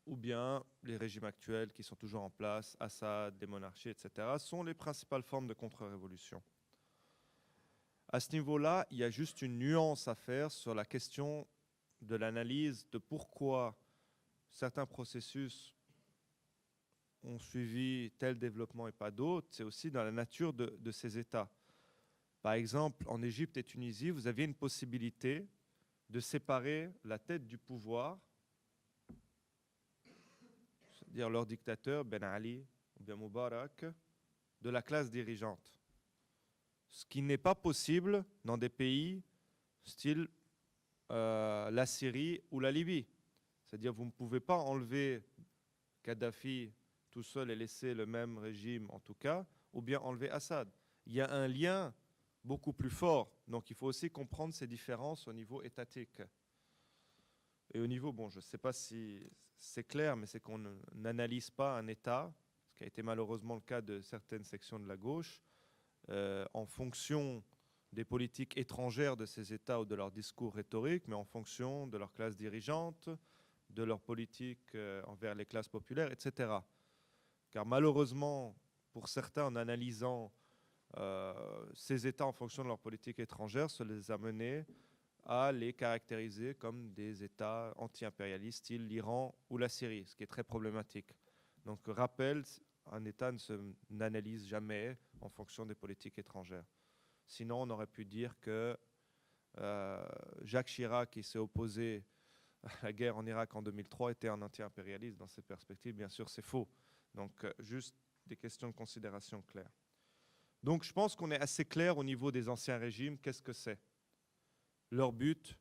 ou bien les régimes actuels qui sont toujours en place, Assad, les monarchies, etc., sont les principales formes de contre-révolution. À ce niveau-là, il y a juste une nuance à faire sur la question de l'analyse de pourquoi certains processus ont suivi tel développement et pas d'autres. C'est aussi dans la nature de ces États. Par exemple, en Égypte et Tunisie, vous aviez une possibilité de séparer la tête du pouvoir, c'est-à-dire leur dictateur, Ben Ali ou bien Moubarak, de la classe dirigeante. Ce qui n'est pas possible dans des pays style la Syrie ou la Libye. C'est-à-dire vous ne pouvez pas enlever Kadhafi tout seul et laisser le même régime en tout cas, ou bien enlever Assad. Il y a un lien beaucoup plus fort. Donc il faut aussi comprendre ces différences au niveau étatique. Et au niveau, bon, je ne sais pas si c'est clair, mais c'est qu'on n'analyse pas un État, ce qui a été malheureusement le cas de certaines sections de la gauche, en fonction des politiques étrangères de ces États ou de leurs discours rhétoriques, mais en fonction de leur classe dirigeante, de leur politique envers les classes populaires, etc. Car malheureusement, pour certains, en analysant ces États en fonction de leur politique étrangère, cela les a menés à les caractériser comme des États anti-impérialistes, style l'Iran ou la Syrie, ce qui est très problématique. Donc, rappel, un État n'analyse jamais en fonction des politiques étrangères. Sinon, on aurait pu dire que Jacques Chirac, qui s'est opposé à la guerre en Irak en 2003, était un anti-impérialiste dans ces perspectives. Bien sûr, c'est faux. Donc, juste des questions de considération claires. Donc, je pense qu'on est assez clair au niveau des anciens régimes. Qu'est-ce que c'est? Leur but,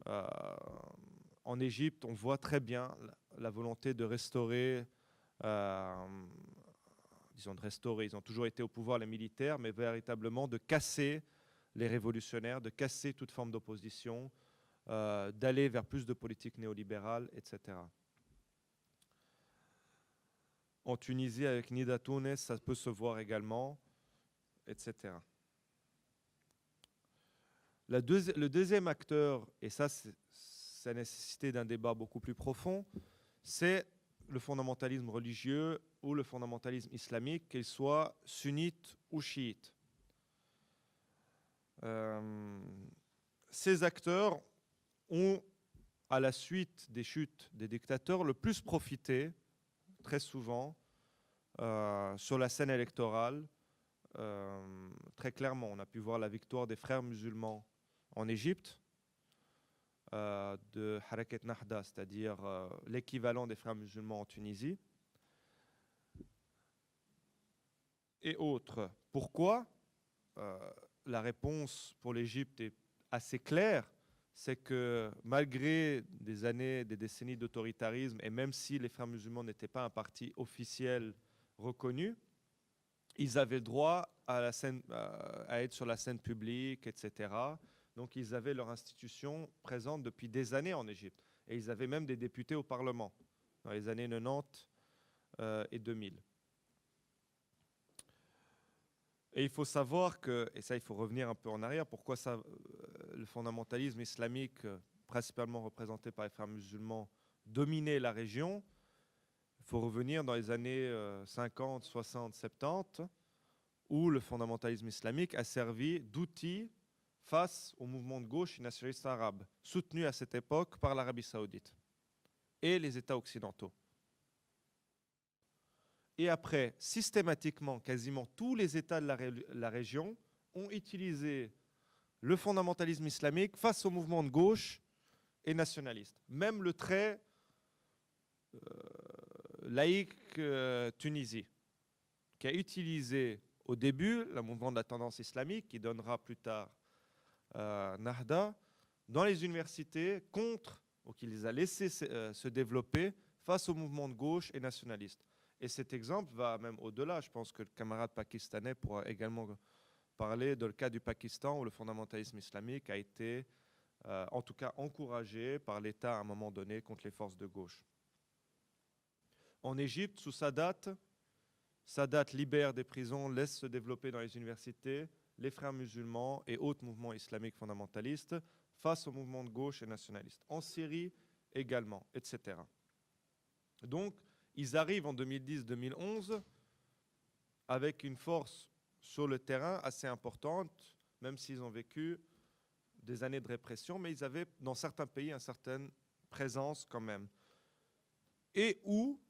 en Égypte, on voit très bien la volonté de restaurer, disons de restaurer, ils ont toujours été au pouvoir les militaires, mais véritablement de casser les révolutionnaires, de casser toute forme d'opposition, d'aller vers plus de politique néolibérale, etc. En Tunisie, avec Nida Tounes, ça peut se voir également, etc. Le deuxième acteur, et ça, ça nécessité d'un débat beaucoup plus profond, c'est le fondamentalisme religieux ou le fondamentalisme islamique, qu'il soit sunnite ou chiite. Ces acteurs ont, à la suite des chutes des dictateurs, le plus profité, très souvent, sur la scène électorale. Très clairement, on a pu voir la victoire des frères musulmans en Égypte, de Harakat Nahda, c'est-à-dire l'équivalent des frères musulmans en Tunisie, et autres. Pourquoi? La réponse pour l'Égypte est assez claire, c'est que malgré des années, des décennies d'autoritarisme, et même si les frères musulmans n'étaient pas un parti officiel reconnu, ils avaient le droit à être sur la scène publique, etc. Donc ils avaient leur institution présente depuis des années en Égypte. Et ils avaient même des députés au Parlement dans les années 90 et 2000. Et il faut savoir que, et ça il faut revenir un peu en arrière, pourquoi le fondamentalisme islamique, principalement représenté par les frères musulmans, dominait la région. Il faut revenir dans les années 50, 60, 70, où le fondamentalisme islamique a servi d'outil face au mouvement de gauche et nationaliste arabe, soutenu à cette époque par l'Arabie saoudite et les États occidentaux. Et après, systématiquement, quasiment tous les États de la région ont utilisé le fondamentalisme islamique face au mouvement de gauche et nationaliste. Même le très laïque Tunisie, qui a utilisé au début le mouvement de la tendance islamique, qui donnera plus tard Nahda dans les universités contre, ou qui les a laissés se développer face au mouvement de gauche et nationaliste. Et cet exemple va même au-delà. Je pense que le camarade pakistanais pourra également parler de le cas du Pakistan où le fondamentalisme islamique a été, en tout cas, encouragé par l'État à un moment donné contre les forces de gauche. En Égypte, sous Sadat libère des prisons, laisse se développer dans les universités les frères musulmans et autres mouvements islamiques fondamentalistes face au mouvement de gauche et nationaliste. En Syrie également, etc. Donc, ils arrivent en 2010-2011 avec une force sur le terrain assez importante, même s'ils ont vécu des années de répression, mais ils avaient dans certains pays une certaine présence quand même. Et où,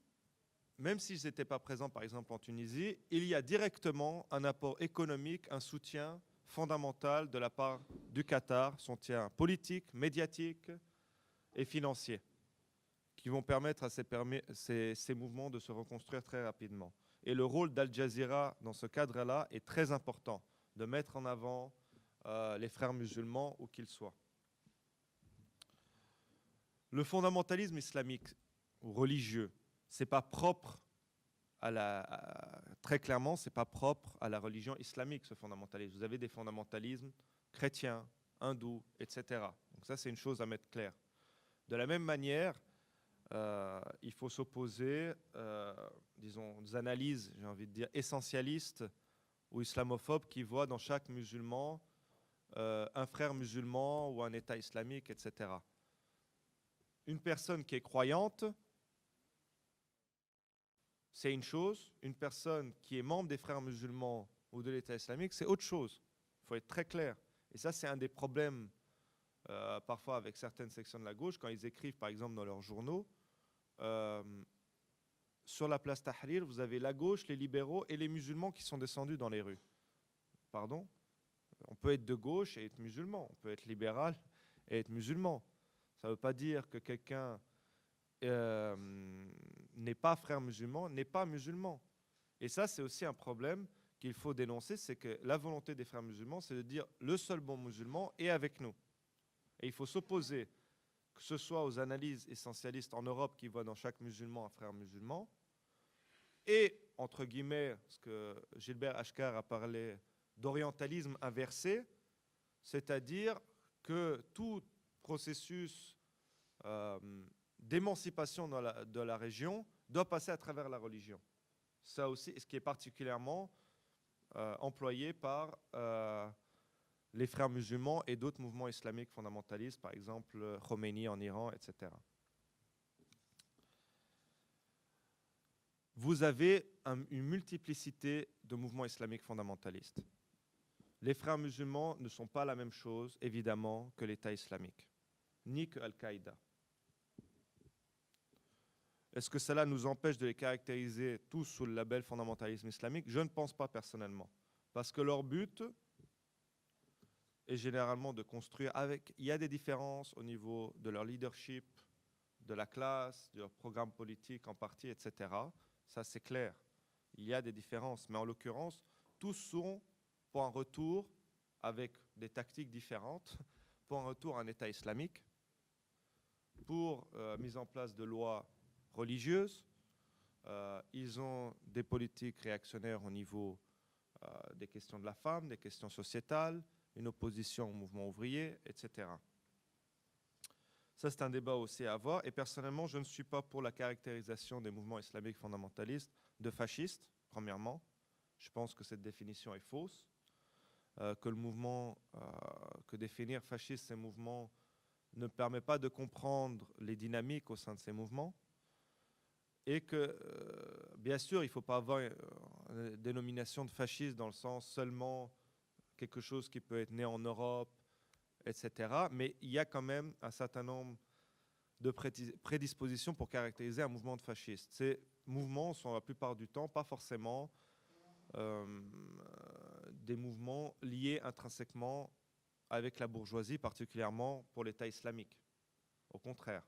même s'ils n'étaient pas présents par exemple en Tunisie, il y a directement un apport économique, un soutien fondamental de la part du Qatar, soutien politique, médiatique et financier, qui vont permettre à ces mouvements de se reconstruire très rapidement. Et le rôle d'Al Jazeera dans ce cadre-là est très important, de mettre en avant les frères musulmans où qu'ils soient. Le fondamentalisme islamique ou religieux, c'est pas propre très clairement, c'est pas propre à la religion islamique, ce fondamentalisme. Vous avez des fondamentalismes chrétiens, hindous, etc. Donc ça, c'est une chose à mettre claire. De la même manière, il faut s'opposer, disons, des analyses, j'ai envie de dire, essentialistes ou islamophobes qui voient dans chaque musulman un frère musulman ou un État islamique, etc. Une personne qui est croyante, c'est une chose. Une personne qui est membre des frères musulmans ou de l'État islamique, c'est autre chose. Il faut être très clair. Et ça, c'est un des problèmes parfois avec certaines sections de la gauche, quand ils écrivent, par exemple, dans leurs journaux, sur la place Tahrir, vous avez la gauche, les libéraux et les musulmans qui sont descendus dans les rues. Pardon ? On peut être de gauche et être musulman. On peut être libéral et être musulman. Ça ne veut pas dire que quelqu'un n'est pas frère musulman, n'est pas musulman. Et ça, c'est aussi un problème qu'il faut dénoncer, c'est que la volonté des frères musulmans, c'est de dire le seul bon musulman est avec nous. Et il faut s'opposer, que ce soit aux analyses essentialistes en Europe qui voient dans chaque musulman un frère musulman, et, entre guillemets, ce que Gilbert Achcar a parlé d'orientalisme inversé, c'est-à-dire que tout processus d'émancipation de la région doit passer à travers la religion. Ça aussi, ce qui est particulièrement employé par les frères musulmans et d'autres mouvements islamiques fondamentalistes, par exemple Khomeini en Iran, etc. Vous avez une multiplicité de mouvements islamiques fondamentalistes. Les frères musulmans ne sont pas la même chose, évidemment, que l'État islamique, ni que Al-Qaïda. Est-ce que cela nous empêche de les caractériser tous sous le label fondamentalisme islamique? Je ne pense pas personnellement. Parce que leur but est généralement de construire avec... Il y a des différences au niveau de leur leadership, de la classe, de leur programme politique en partie, etc. Ça, c'est clair. Il y a des différences. Mais en l'occurrence, tous sont pour un retour avec des tactiques différentes, pour un retour à un État islamique, pour mise en place de lois religieuses. Ils ont des politiques réactionnaires au niveau des questions de la femme, des questions sociétales, une opposition au mouvement ouvrier, etc. Ça, c'est un débat aussi à avoir. Et personnellement, je ne suis pas pour la caractérisation des mouvements islamiques fondamentalistes de fascistes, premièrement. Je pense que cette définition est fausse. Que définir fasciste ces mouvements ne permet pas de comprendre les dynamiques au sein de ces mouvements. Et que, bien sûr, il ne faut pas avoir une dénomination de fasciste dans le sens seulement quelque chose qui peut être né en Europe, etc. Mais il y a quand même un certain nombre de prédispositions pour caractériser un mouvement de fasciste. Ces mouvements sont la plupart du temps pas forcément des mouvements liés intrinsèquement avec la bourgeoisie, particulièrement pour l'État islamique. Au contraire.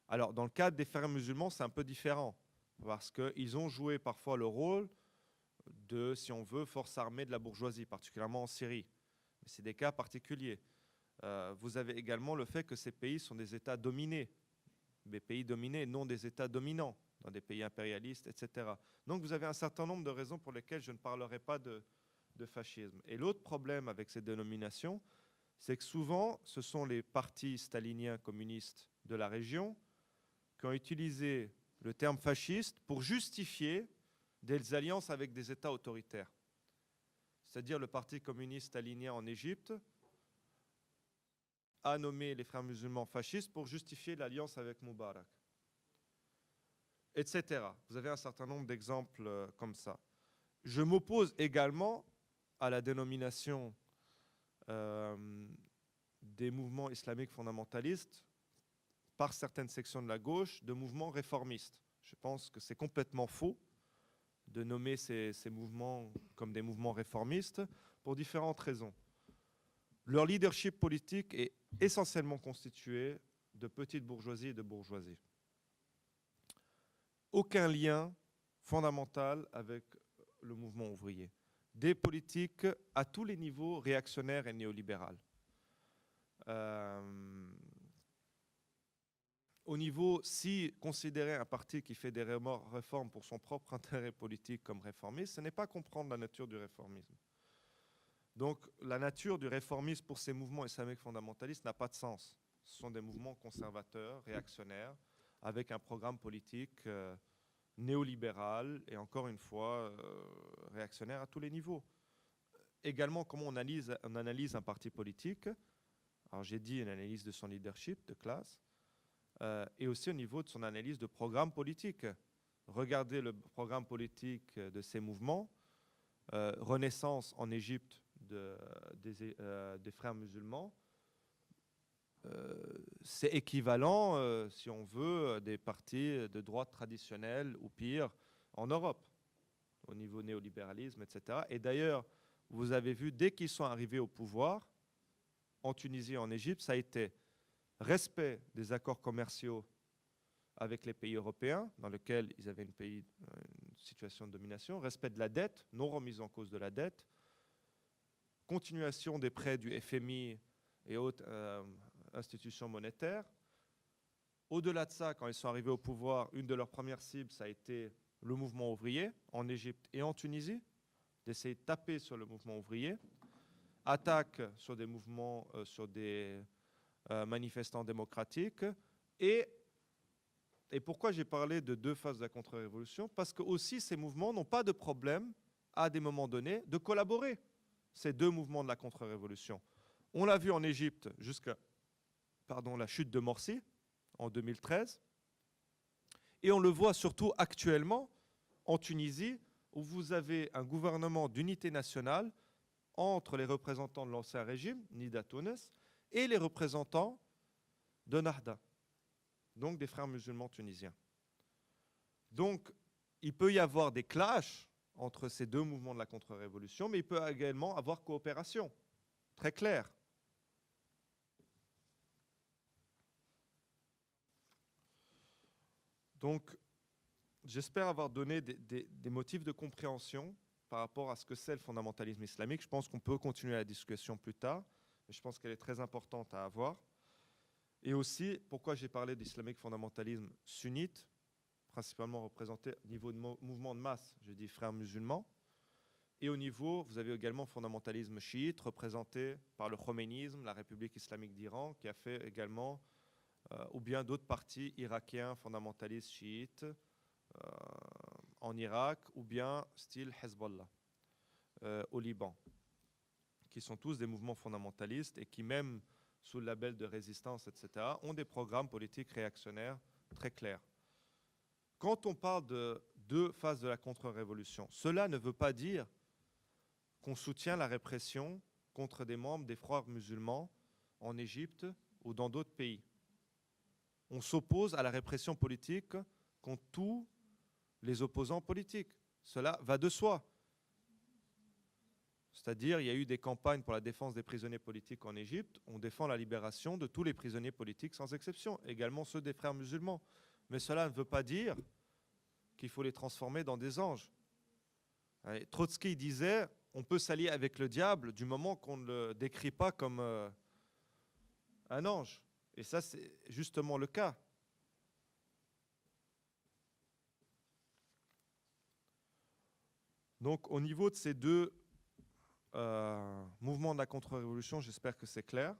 Alors, dans le cadre des frères musulmans, c'est un peu différent, parce qu'ils ont joué parfois le rôle de, si on veut, force armée de la bourgeoisie, particulièrement en Syrie. Mais c'est des cas particuliers. Vous avez également le fait que ces pays sont des États dominés, des pays dominés, non des États dominants, dans des pays impérialistes, etc. Donc vous avez un certain nombre de raisons pour lesquelles je ne parlerai pas de fascisme. Et l'autre problème avec ces dénominations, c'est que souvent, ce sont les partis staliniens communistes de la région qui ont utilisé le terme fasciste pour justifier des alliances avec des États autoritaires. C'est-à-dire le Parti communiste stalinien en Égypte a nommé les frères musulmans fascistes pour justifier l'alliance avec Moubarak, etc. Vous avez un certain nombre d'exemples comme ça. Je m'oppose également à la dénomination des mouvements islamiques fondamentalistes par certaines sections de la gauche de mouvements réformistes. Je pense que c'est complètement faux de nommer ces mouvements comme des mouvements réformistes pour différentes raisons. Leur leadership politique est essentiellement constitué de petites bourgeoisies et de bourgeoisie. Aucun lien fondamental avec le mouvement ouvrier. Des politiques à tous les niveaux réactionnaires et néolibérales. Au niveau, si considérer un parti qui fait des réformes pour son propre intérêt politique comme réformiste, ce n'est pas comprendre la nature du réformisme. Donc la nature du réformisme pour ces mouvements islamiques fondamentalistes n'a pas de sens. Ce sont des mouvements conservateurs, réactionnaires, avec un programme politique néolibéral et encore une fois réactionnaire à tous les niveaux. Également, comment on analyse un parti politique. Alors j'ai dit une analyse de son leadership de classe et aussi au niveau de son analyse de programme politique. Regardez le programme politique de ces mouvements. Renaissance en Égypte des frères musulmans, c'est équivalent, si on veut, des partis de droite traditionnels ou pire en Europe, au niveau néolibéralisme, etc. Et d'ailleurs, vous avez vu, dès qu'ils sont arrivés au pouvoir, en Tunisie et en Égypte, ça a été respect des accords commerciaux avec les pays européens, dans lesquels ils avaient une situation de domination, respect de la dette, non remise en cause de la dette, continuation des prêts du FMI et autres institutions monétaires. Au-delà de ça, quand ils sont arrivés au pouvoir, une de leurs premières cibles, ça a été le mouvement ouvrier en Égypte et en Tunisie, d'essayer de taper sur le mouvement ouvrier, attaque sur des mouvements, sur des manifestants démocratiques. Et pourquoi j'ai parlé de deux phases de la contre-révolution? Parce que aussi ces mouvements n'ont pas de problème, à des moments donnés, de collaborer. Ces deux mouvements de la contre-révolution. On l'a vu en Égypte jusqu'à la chute de Morsi en 2013. Et on le voit surtout actuellement en Tunisie, où vous avez un gouvernement d'unité nationale entre les représentants de l'ancien régime, Nida Tounes, et les représentants de Nahda, donc des frères musulmans tunisiens. Donc, il peut y avoir des clashs entre ces deux mouvements de la contre-révolution, mais il peut également avoir coopération, très claire. Donc, j'espère avoir donné des motifs de compréhension par rapport à ce que c'est le fondamentalisme islamique. Je pense qu'on peut continuer la discussion plus tard, mais je pense qu'elle est très importante à avoir. Et aussi, pourquoi j'ai parlé d'islamique fondamentalisme sunnite, principalement représenté au niveau de mouvement de masse, je dis frères musulmans. Et au niveau, vous avez également fondamentalisme chiite, représenté par le khoménisme, la République islamique d'Iran, qui a fait également, ou bien d'autres partis irakiens fondamentalistes chiites en Irak, ou bien style Hezbollah au Liban, qui sont tous des mouvements fondamentalistes et qui, même sous le label de résistance, etc., ont des programmes politiques réactionnaires très clairs. Quand on parle de deux phases de la contre-révolution, cela ne veut pas dire qu'on soutient la répression contre des membres des frères musulmans en Égypte ou dans d'autres pays. On s'oppose à la répression politique contre tous les opposants politiques. Cela va de soi. C'est-à-dire, il y a eu des campagnes pour la défense des prisonniers politiques en Égypte. On défend la libération de tous les prisonniers politiques sans exception, également ceux des frères musulmans. Mais cela ne veut pas dire qu'il faut les transformer dans des anges. Et Trotsky disait, on peut s'allier avec le diable du moment qu'on ne le décrit pas comme un ange. Et ça, c'est justement le cas. Donc, au niveau de ces deux mouvements de la contre-révolution, j'espère que c'est clair,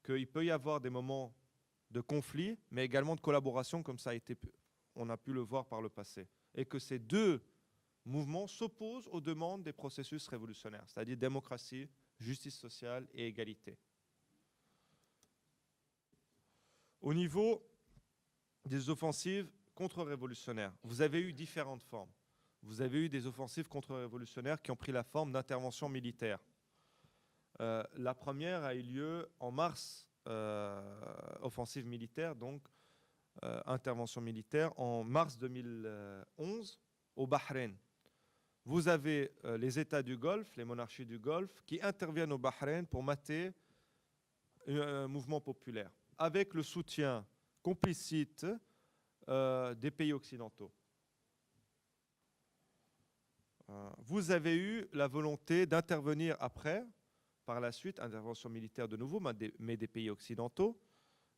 qu'il peut y avoir des moments de conflit, mais également de collaboration, comme on a pu le voir par le passé. Et que ces deux mouvements s'opposent aux demandes des processus révolutionnaires, c'est-à-dire démocratie, justice sociale et égalité. Au niveau des offensives contre-révolutionnaires, vous avez eu différentes formes. Vous avez eu des offensives contre-révolutionnaires qui ont pris la forme d'interventions militaires. La première a eu lieu en mars, offensive militaire, donc intervention militaire, en mars 2011 au Bahreïn. Vous avez les États du Golfe, les monarchies du Golfe, qui interviennent au Bahreïn pour mater un mouvement populaire, avec le soutien complicite des pays occidentaux. Vous avez eu la volonté d'intervenir après, par la suite, intervention militaire de nouveau, mais des pays occidentaux,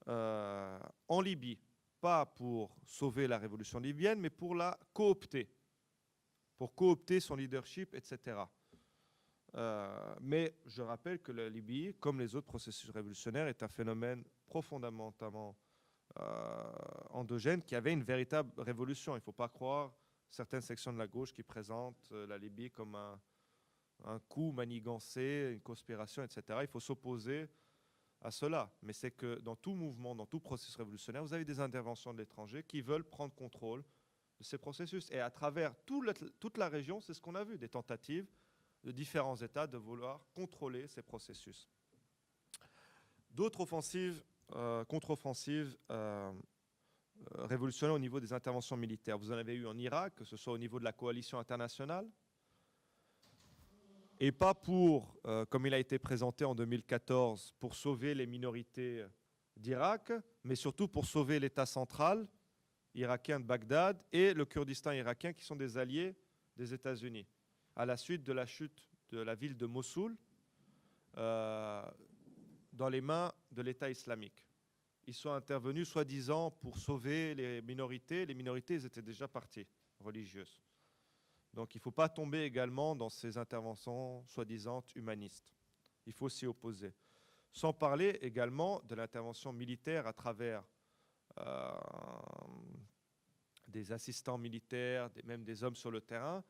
en Libye. Pas pour sauver la révolution libyenne, mais pour la coopter. Pour coopter son leadership, etc. Mais je rappelle que la Libye, comme les autres processus révolutionnaires, est un phénomène profondément endogène qui avait une véritable révolution. Il ne faut pas croire certaines sections de la gauche qui présentent la Libye comme un coup manigancé, une conspiration, etc. Il faut s'opposer à cela. Mais c'est que dans tout mouvement, dans tout processus révolutionnaire, vous avez des interventions de l'étranger qui veulent prendre contrôle de ces processus. Et à travers toute la région, c'est ce qu'on a vu, des tentatives de différents États de vouloir contrôler ces processus. D'autres offensives, contre-offensives révolutionnaires au niveau des interventions militaires. Vous en avez eu en Irak, que ce soit au niveau de la coalition internationale, et pas pour, comme il a été présenté en 2014, pour sauver les minorités d'Irak, mais surtout pour sauver l'État central irakien de Bagdad et le Kurdistan irakien, qui sont des alliés des États-Unis, à la suite de la chute de la ville de Mossoul dans les mains de l'État islamique. Ils sont intervenus soi-disant pour sauver les minorités. Les minorités, elles étaient déjà parties religieuses. Donc il ne faut pas tomber également dans ces interventions soi-disant humanistes. Il faut s'y opposer. Sans parler également de l'intervention militaire à travers des assistants militaires, même des hommes sur le terrain,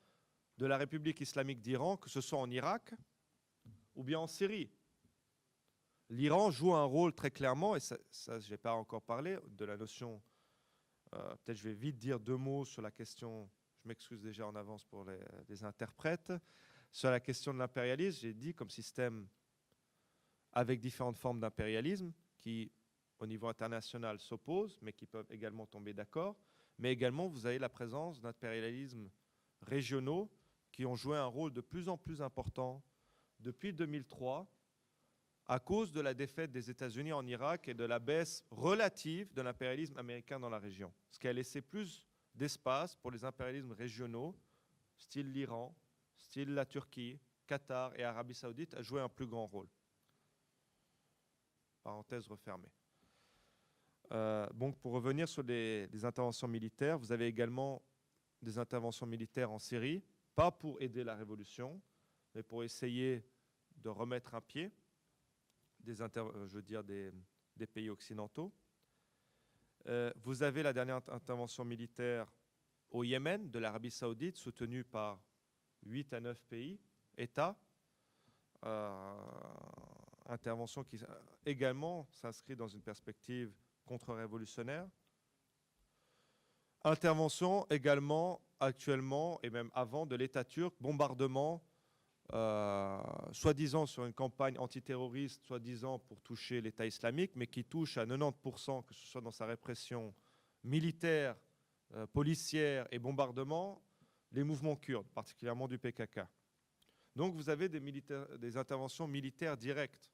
de la République islamique d'Iran, que ce soit en Irak ou bien en Syrie. L'Iran joue un rôle très clairement, et ça je n'ai pas encore parlé, de la notion, peut-être je vais vite dire deux mots sur la question, je m'excuse déjà en avance pour les interprètes, sur la question de l'impérialisme. J'ai dit comme système avec différentes formes d'impérialisme qui, au niveau international, s'opposent, mais qui peuvent également tomber d'accord. Mais également, vous avez la présence d'impérialismes régionaux qui ont joué un rôle de plus en plus important depuis 2003 à cause de la défaite des États-Unis en Irak et de la baisse relative de l'impérialisme américain dans la région. Ce qui a laissé plus d'espace pour les impérialismes régionaux, style l'Iran, style la Turquie, Qatar et Arabie Saoudite, à jouer un plus grand rôle. Parenthèse refermée. Donc pour revenir sur les interventions militaires, vous avez également des interventions militaires en Syrie, pas pour aider la révolution, mais pour essayer de remettre un pied des pays occidentaux. Vous avez la dernière intervention militaire au Yémen de l'Arabie Saoudite, soutenue par 8 à 9 pays, États. Intervention qui également s'inscrit dans une perspective contre-révolutionnaire. Intervention également actuellement et même avant de l'État turc, bombardement soi-disant sur une campagne antiterroriste, soi-disant pour toucher l'État islamique, mais qui touche à 90%, que ce soit dans sa répression militaire, policière et bombardement, les mouvements kurdes, particulièrement du PKK. Donc vous avez des interventions militaires directes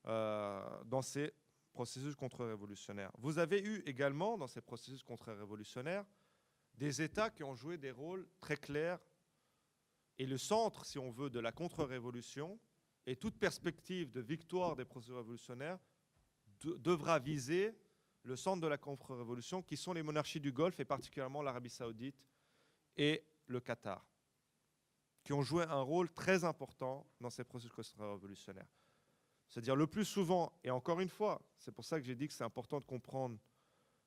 dans ces processus contre-révolutionnaires. Vous avez eu également, dans ces processus contre-révolutionnaires, des États qui ont joué des rôles très clairs. Et le centre, si on veut, de la contre-révolution et toute perspective de victoire des processus révolutionnaires devra viser le centre de la contre-révolution, qui sont les monarchies du Golfe, et particulièrement l'Arabie saoudite et le Qatar, qui ont joué un rôle très important dans ces processus contre-révolutionnaires. C'est-à-dire le plus souvent, et encore une fois, c'est pour ça que j'ai dit que c'est important de comprendre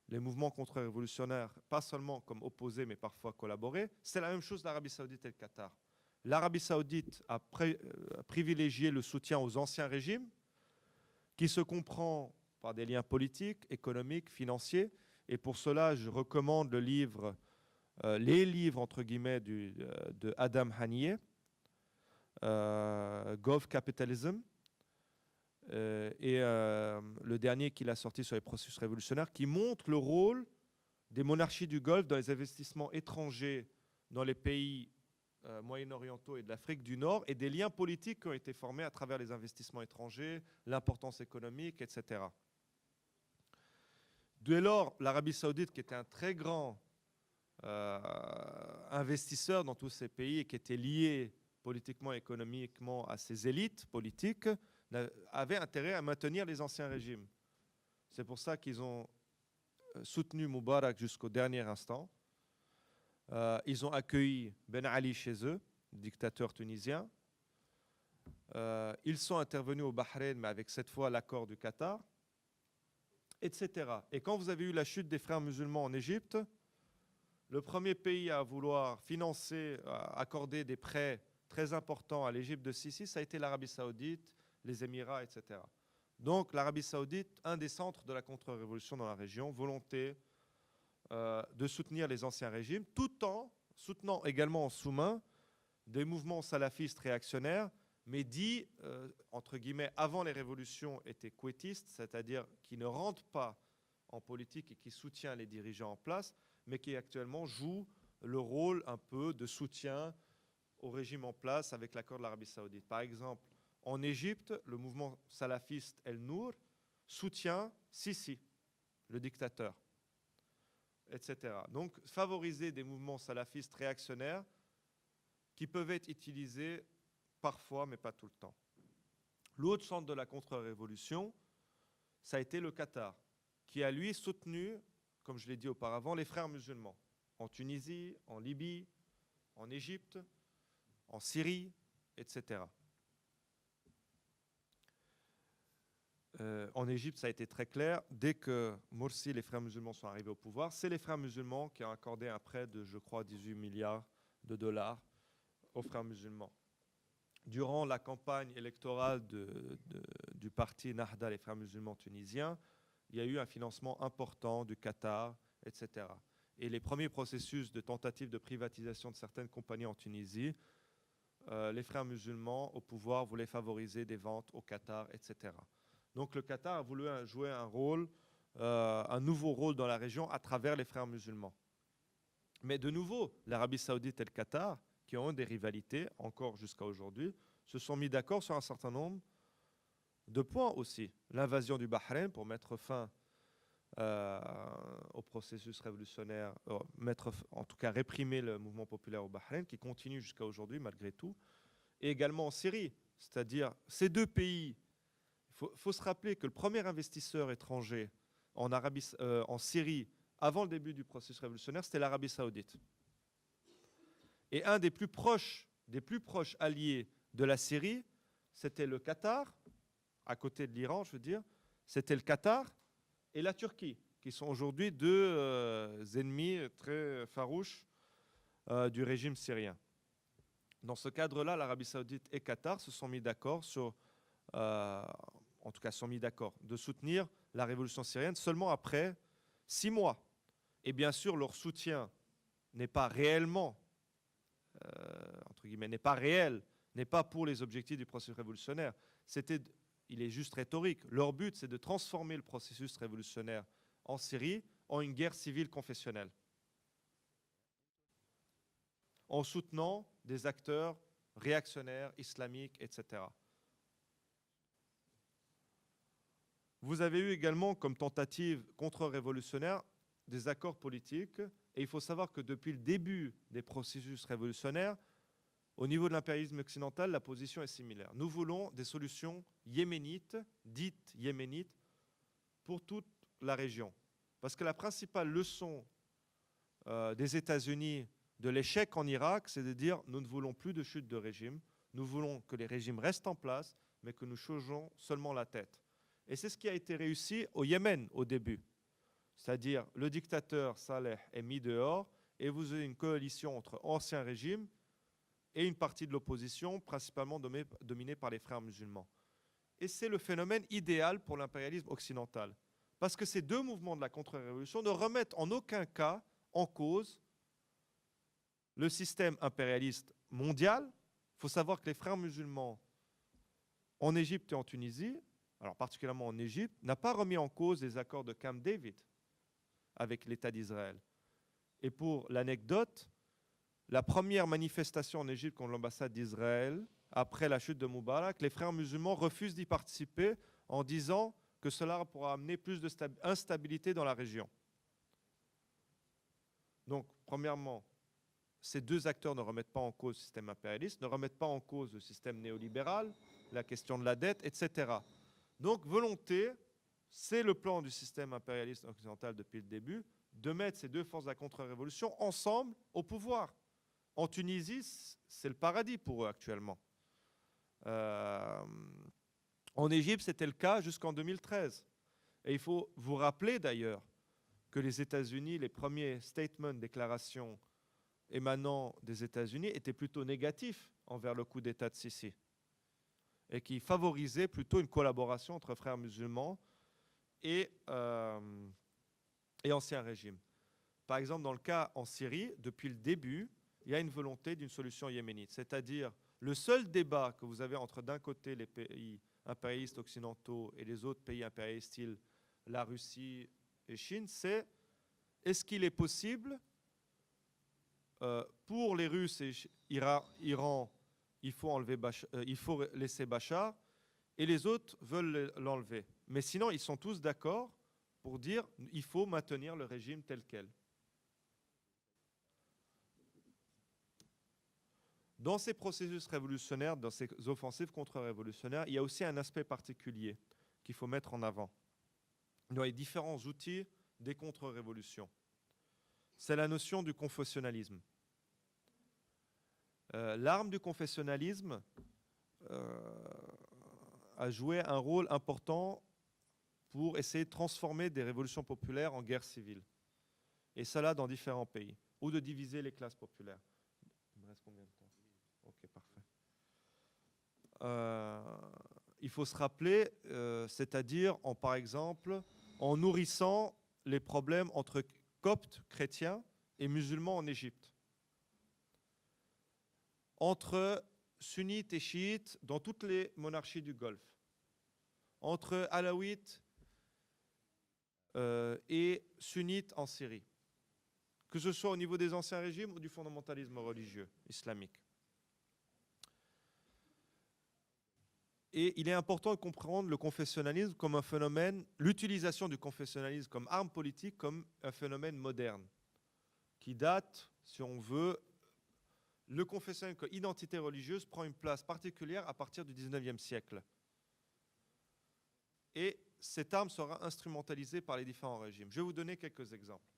les mouvements contre-révolutionnaires, pas seulement comme opposés, mais parfois collaborés, c'est la même chose l'Arabie saoudite et le Qatar. L'Arabie saoudite a privilégié le soutien aux anciens régimes, qui se comprend par des liens politiques, économiques, financiers, et pour cela, je recommande le livre, les livres, entre guillemets, de Adam Haniyeh, Gulf Capitalism, et le dernier qu'il a sorti sur les processus révolutionnaires, qui montre le rôle des monarchies du Golfe dans les investissements étrangers dans les pays moyen-orientaux et de l'Afrique du Nord, et des liens politiques qui ont été formés à travers les investissements étrangers, l'importance économique, etc. Dès lors, l'Arabie saoudite, qui était un très grand investisseur dans tous ces pays et qui était lié politiquement et économiquement à ces élites politiques, avait intérêt à maintenir les anciens régimes. C'est pour ça qu'ils ont soutenu Moubarak jusqu'au dernier instant. Ils ont accueilli Ben Ali chez eux, dictateur tunisien. Ils sont intervenus au Bahreïn, mais avec cette fois l'accord du Qatar, etc. Et quand vous avez eu la chute des frères musulmans en Égypte, le premier pays à vouloir financer, à accorder des prêts très importants à l'Égypte de Sisi, ça a été l'Arabie saoudite, les Émirats, etc. Donc l'Arabie saoudite, un des centres de la contre-révolution dans la région, volonté de soutenir les anciens régimes, tout en soutenant également en sous-main des mouvements salafistes réactionnaires, mais dits, entre guillemets, avant les révolutions, étaient couettistes, c'est-à-dire qui ne rentrent pas en politique et qui soutiennent les dirigeants en place, mais qui actuellement jouent le rôle un peu de soutien au régime en place avec l'accord de l'Arabie saoudite. Par exemple, en Égypte, le mouvement salafiste El Nour soutient Sisi, le dictateur, etc. Donc, favoriser des mouvements salafistes réactionnaires qui peuvent être utilisés parfois, mais pas tout le temps. L'autre centre de la contre-révolution, ça a été le Qatar, qui a, lui, soutenu, comme je l'ai dit auparavant, les frères musulmans, en Tunisie, en Libye, en Égypte, en Syrie, etc. En Égypte, ça a été très clair. Dès que Morsi et les frères musulmans sont arrivés au pouvoir, c'est les frères musulmans qui ont accordé un prêt de, je crois, 18 milliards de dollars aux frères musulmans. Durant la campagne électorale du parti Nahda, les frères musulmans tunisiens, il y a eu un financement important du Qatar, etc. Et les premiers processus de tentative de privatisation de certaines compagnies en Tunisie, les frères musulmans au pouvoir voulaient favoriser des ventes au Qatar, etc. Donc le Qatar a voulu jouer un rôle, un nouveau rôle dans la région à travers les frères musulmans. Mais de nouveau, l'Arabie saoudite et le Qatar, qui ont des rivalités encore jusqu'à aujourd'hui, se sont mis d'accord sur un certain nombre de points aussi. L'invasion du Bahreïn pour mettre fin au processus révolutionnaire, en tout cas réprimer le mouvement populaire au Bahreïn, qui continue jusqu'à aujourd'hui malgré tout, et également en Syrie. C'est-à-dire ces deux pays. Il faut se rappeler que le premier investisseur étranger en Syrie, avant le début du processus révolutionnaire, c'était l'Arabie saoudite. Et un des plus proches alliés de la Syrie, c'était le Qatar, à côté de l'Iran, je veux dire, c'était le Qatar et la Turquie, qui sont aujourd'hui deux ennemis très farouches du régime syrien. Dans ce cadre-là, l'Arabie saoudite et Qatar se sont mis d'accord sur... en tout cas sont mis d'accord, de soutenir la révolution syrienne seulement après 6 mois. Et bien sûr, leur soutien n'est pas réellement, entre guillemets, n'est pas réel, n'est pas pour les objectifs du processus révolutionnaire. Il est juste rhétorique. Leur but, c'est de transformer le processus révolutionnaire en Syrie en une guerre civile confessionnelle, en soutenant des acteurs réactionnaires, islamiques, etc. Vous avez eu également comme tentative contre-révolutionnaire des accords politiques. Et il faut savoir que depuis le début des processus révolutionnaires, au niveau de l'impérialisme occidental, la position est similaire. Nous voulons des solutions yéménites, dites yéménites, pour toute la région. Parce que la principale leçon des États-Unis de l'échec en Irak, c'est de dire nous ne voulons plus de chute de régime, nous voulons que les régimes restent en place, mais que nous changeons seulement la tête. Et c'est ce qui a été réussi au Yémen au début. C'est-à-dire le dictateur Saleh est mis dehors et vous avez une coalition entre anciens régimes et une partie de l'opposition, principalement dominée par les frères musulmans. Et c'est le phénomène idéal pour l'impérialisme occidental. Parce que ces deux mouvements de la contre-révolution ne remettent en aucun cas en cause le système impérialiste mondial. Il faut savoir que les frères musulmans en Égypte et en Tunisie, alors particulièrement en Égypte, n'ont pas remis en cause les accords de Camp David avec l'État d'Israël. Et pour l'anecdote, la première manifestation en Égypte contre l'ambassade d'Israël, après la chute de Moubarak, les frères musulmans refusent d'y participer en disant que cela pourra amener plus d'instabilité dans la région. Donc, premièrement, ces deux acteurs ne remettent pas en cause le système impérialiste, ne remettent pas en cause le système néolibéral, la question de la dette, etc. Donc, volonté, c'est le plan du système impérialiste occidental depuis le début, de mettre ces deux forces de la contre-révolution ensemble au pouvoir. En Tunisie, c'est le paradis pour eux actuellement. En Égypte, c'était le cas jusqu'en 2013. Et il faut vous rappeler d'ailleurs que les États-Unis, les premiers statements, déclarations émanant des États-Unis étaient plutôt négatifs envers le coup d'État de Sisi et qui favorisaient plutôt une collaboration entre frères musulmans et ancien régime. Par exemple, dans le cas en Syrie, depuis le début, il y a une volonté d'une solution yéménite. C'est-à-dire, le seul débat que vous avez entre d'un côté les pays impérialistes occidentaux et les autres pays impérialistes, style la Russie et Chine, c'est est-ce qu'il est possible pour les Russes et Iran, il faut laisser Bachar, et les autres veulent l'enlever. Mais sinon, ils sont tous d'accord pour dire qu'il faut maintenir le régime tel quel. Dans ces processus révolutionnaires, dans ces offensives contre-révolutionnaires, il y a aussi un aspect particulier qu'il faut mettre en avant. Il y a les différents outils des contre-révolutions. C'est la notion du confessionnalisme. L'arme du confessionnalisme a joué un rôle important pour essayer de transformer des révolutions populaires en guerre civile. Et cela dans différents pays, ou de diviser les classes populaires. Il me reste combien de temps ? Ok, parfait. Il faut se rappeler, c'est-à-dire, par exemple, en nourrissant les problèmes entre coptes chrétiens et musulmans en Égypte, entre sunnites et chiites dans toutes les monarchies du Golfe, entre alaouites et sunnites en Syrie, que ce soit au niveau des anciens régimes ou du fondamentalisme religieux islamique. Et il est important de comprendre le confessionnalisme comme un phénomène, l'utilisation du confessionnalisme comme arme politique, comme un phénomène moderne, qui date, si on veut, le confessionnalisme comme identité religieuse prend une place particulière à partir du 19e siècle. Et cette arme sera instrumentalisée par les différents régimes. Je vais vous donner quelques exemples.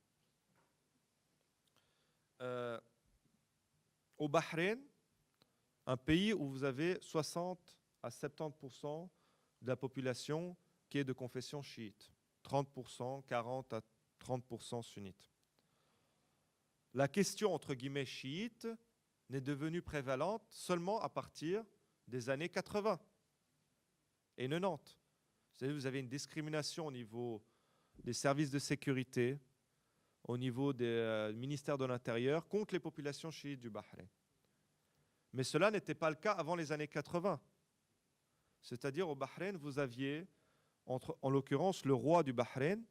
Au Bahreïn, un pays où vous avez 60 à 70% de la population qui est de confession chiite, 30%, 40 à 30% sunnite. La question, entre guillemets, chiite n'est devenue prévalente seulement à partir des années 80 et 90. C'est-à-dire que vous avez une discrimination au niveau des services de sécurité, au niveau des ministères de l'Intérieur contre les populations chiites du Bahreïn. Mais cela n'était pas le cas avant les années 80. C'est-à-dire au Bahreïn, vous aviez, en l'occurrence, le roi du Bahreïn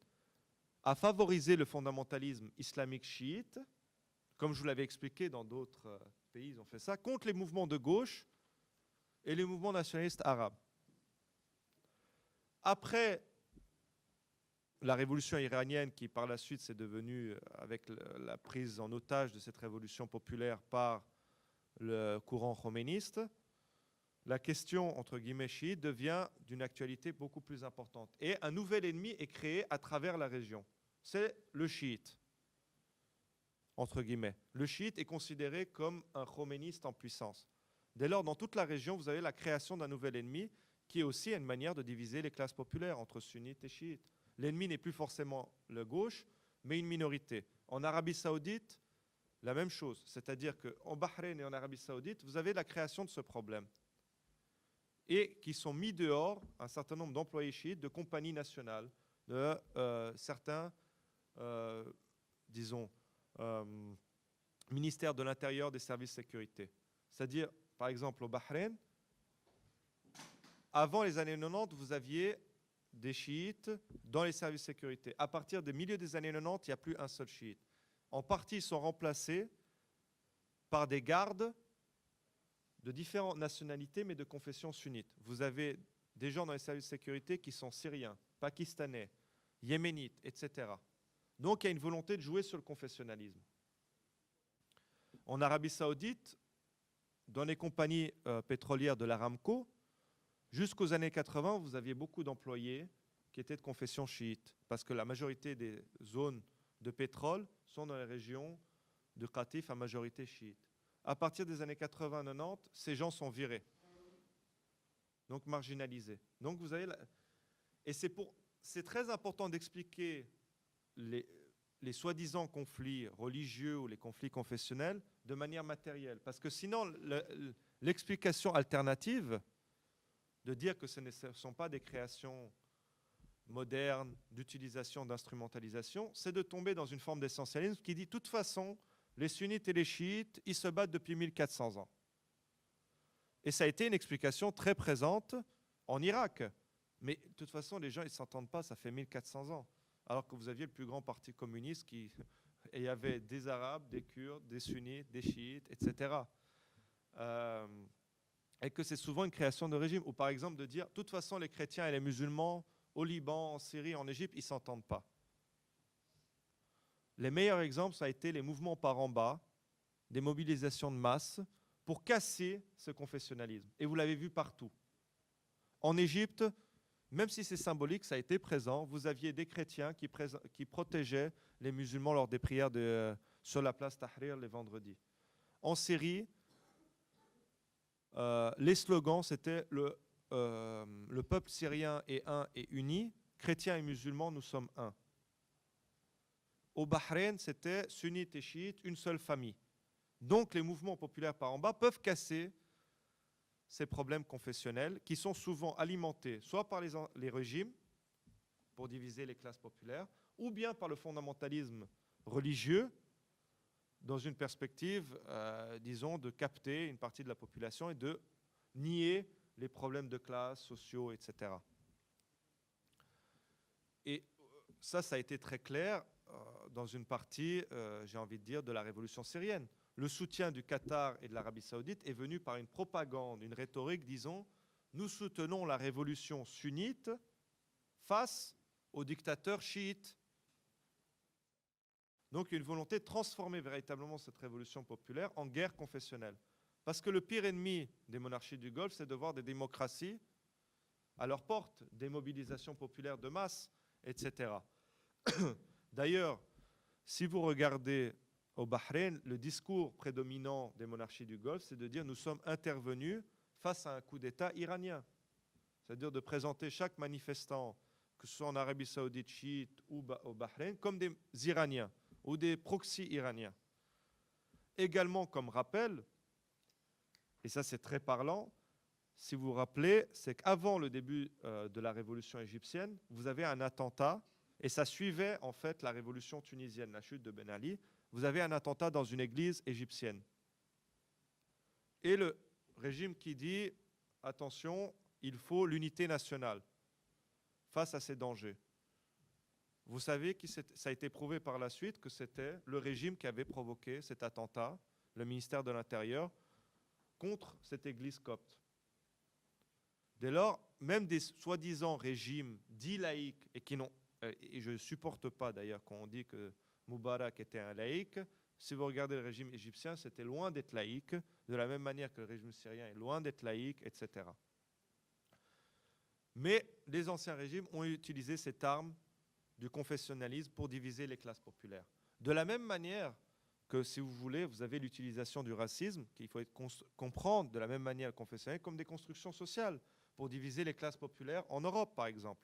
a favorisé le fondamentalisme islamique chiite, comme je vous l'avais expliqué dans d'autres pays, ils ont fait ça, contre les mouvements de gauche et les mouvements nationalistes arabes. Après la révolution iranienne, qui par la suite s'est devenue, avec la prise en otage de cette révolution populaire par le courant khoméniste, la question, entre guillemets, chiite devient d'une actualité beaucoup plus importante. Et un nouvel ennemi est créé à travers la région. C'est le chiite, entre guillemets. Le chiite est considéré comme un khoméniste en puissance. Dès lors, dans toute la région, vous avez la création d'un nouvel ennemi qui est aussi une manière de diviser les classes populaires entre sunnites et chiites. L'ennemi n'est plus forcément le gauche, mais une minorité. En Arabie Saoudite, la même chose. C'est-à-dire qu'en Bahreïn et en Arabie Saoudite, vous avez la création de ce problème. Et qui sont mis dehors un certain nombre d'employés chiites de compagnies nationales, de certains, disons, ministères de l'Intérieur, des services de sécurité. C'est-à-dire, par exemple, au Bahreïn, avant les années 90, vous aviez des chiites dans les services de sécurité. À partir du milieu des années 90, il n'y a plus un seul chiite. En partie, ils sont remplacés par des gardes de différentes nationalités, mais de confession sunnite. Vous avez des gens dans les services de sécurité qui sont syriens, pakistanais, yéménites, etc. Donc il y a une volonté de jouer sur le confessionnalisme. En Arabie Saoudite, dans les compagnies pétrolières de l'Aramco, jusqu'aux années 80, vous aviez beaucoup d'employés qui étaient de confession chiite, parce que la majorité des zones de pétrole sont dans les régions de Qatif à majorité chiite. À partir des années 80-90, ces gens sont virés, donc marginalisés. Donc vous avez et c'est très important d'expliquer les soi-disant conflits religieux ou les conflits confessionnels de manière matérielle, parce que sinon l'explication alternative de dire que ce ne sont pas des créations modernes d'utilisation, d'instrumentalisation, c'est de tomber dans une forme d'essentialisme qui dit de toute façon, les sunnites et les chiites, ils se battent depuis 1400 ans. Et ça a été une explication très présente en Irak. Mais de toute façon, les gens, ils ne s'entendent pas, ça fait 1400 ans. Alors que vous aviez le plus grand parti communiste et il y avait des Arabes, des Kurdes, des sunnites, des chiites, etc. Et que c'est souvent une création de régime. Ou par exemple de dire, de toute façon, les chrétiens et les musulmans, au Liban, en Syrie, en Égypte, ils ne s'entendent pas. Les meilleurs exemples, ça a été les mouvements par en bas, des mobilisations de masse, pour casser ce confessionnalisme. Et vous l'avez vu partout. En Égypte, même si c'est symbolique, ça a été présent. Vous aviez des chrétiens qui protégeaient les musulmans lors des prières sur la place Tahrir les vendredis. En Syrie, les slogans, c'était le peuple syrien est un et uni, chrétiens et musulmans, nous sommes un. Au Bahreïn, c'était sunnites et chiites, une seule famille. Donc les mouvements populaires par en bas peuvent casser ces problèmes confessionnels qui sont souvent alimentés soit par les régimes pour diviser les classes populaires, ou bien par le fondamentalisme religieux dans une perspective, disons, de capter une partie de la population et de nier les problèmes de classe, sociaux, etc. Et ça a été très clair dans une partie, j'ai envie de dire, de la révolution syrienne. Le soutien du Qatar et de l'Arabie Saoudite est venu par une propagande, une rhétorique, disons, nous soutenons la révolution sunnite face aux dictateurs chiites. Donc une volonté de transformer véritablement cette révolution populaire en guerre confessionnelle. Parce que le pire ennemi des monarchies du Golfe, c'est de voir des démocraties à leur porte, des mobilisations populaires de masse, etc. D'ailleurs, si vous regardez au Bahreïn, le discours prédominant des monarchies du Golfe, c'est de dire nous sommes intervenus face à un coup d'État iranien. C'est-à-dire de présenter chaque manifestant, que ce soit en Arabie Saoudite, chiite ou au Bahreïn, comme des Iraniens ou des proxys iraniens. Également comme rappel, et ça c'est très parlant, si vous vous rappelez, c'est qu'avant le début de la révolution égyptienne, vous avez un attentat, et ça suivait en fait la révolution tunisienne, la chute de Ben Ali. Vous avez un attentat dans une église égyptienne. Et le régime qui dit, attention, il faut l'unité nationale face à ces dangers. Vous savez que ça a été prouvé par la suite que c'était le régime qui avait provoqué cet attentat, le ministère de l'Intérieur, contre cette église copte. Dès lors, même des soi-disant régimes dits laïques, et je ne supporte pas d'ailleurs quand on dit que Moubarak était un laïc, Si vous regardez le régime égyptien, c'était loin d'être laïque, de la même manière que le régime syrien est loin d'être laïque, etc. Mais les anciens régimes ont utilisé cette arme du confessionnalisme pour diviser les classes populaires. De la même manière que, si vous voulez, vous avez l'utilisation du racisme, qu'il faut comprendre de la même manière le confessionnalisme comme des constructions sociales pour diviser les classes populaires en Europe, par exemple,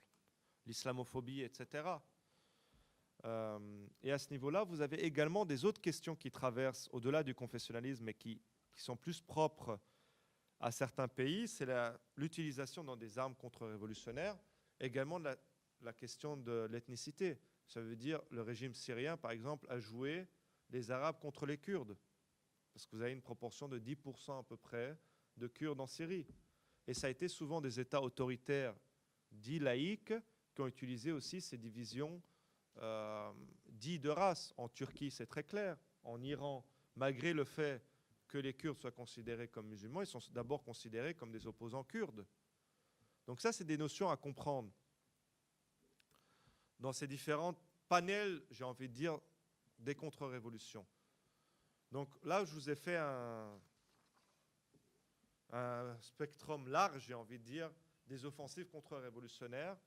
l'islamophobie, etc. Et à ce niveau-là, vous avez également des autres questions qui traversent au-delà du confessionnalisme et qui sont plus propres à certains pays. C'est l'utilisation dans des armes contre-révolutionnaires, également la question de l'ethnicité. Ça veut dire le régime syrien, par exemple, a joué les Arabes contre les Kurdes, parce que vous avez une proportion de 10% à peu près de Kurdes en Syrie. Et ça a été souvent des États autoritaires dits laïques qui ont utilisé aussi ces divisions dites de race. En Turquie, c'est très clair. En Iran, malgré le fait que les Kurdes soient considérés comme musulmans, ils sont d'abord considérés comme des opposants kurdes. Donc ça, c'est des notions à comprendre. Dans ces différents panels, j'ai envie de dire, des contre-révolutions. Donc là, je vous ai fait un spectrum large, j'ai envie de dire, des offensives contre-révolutionnaires.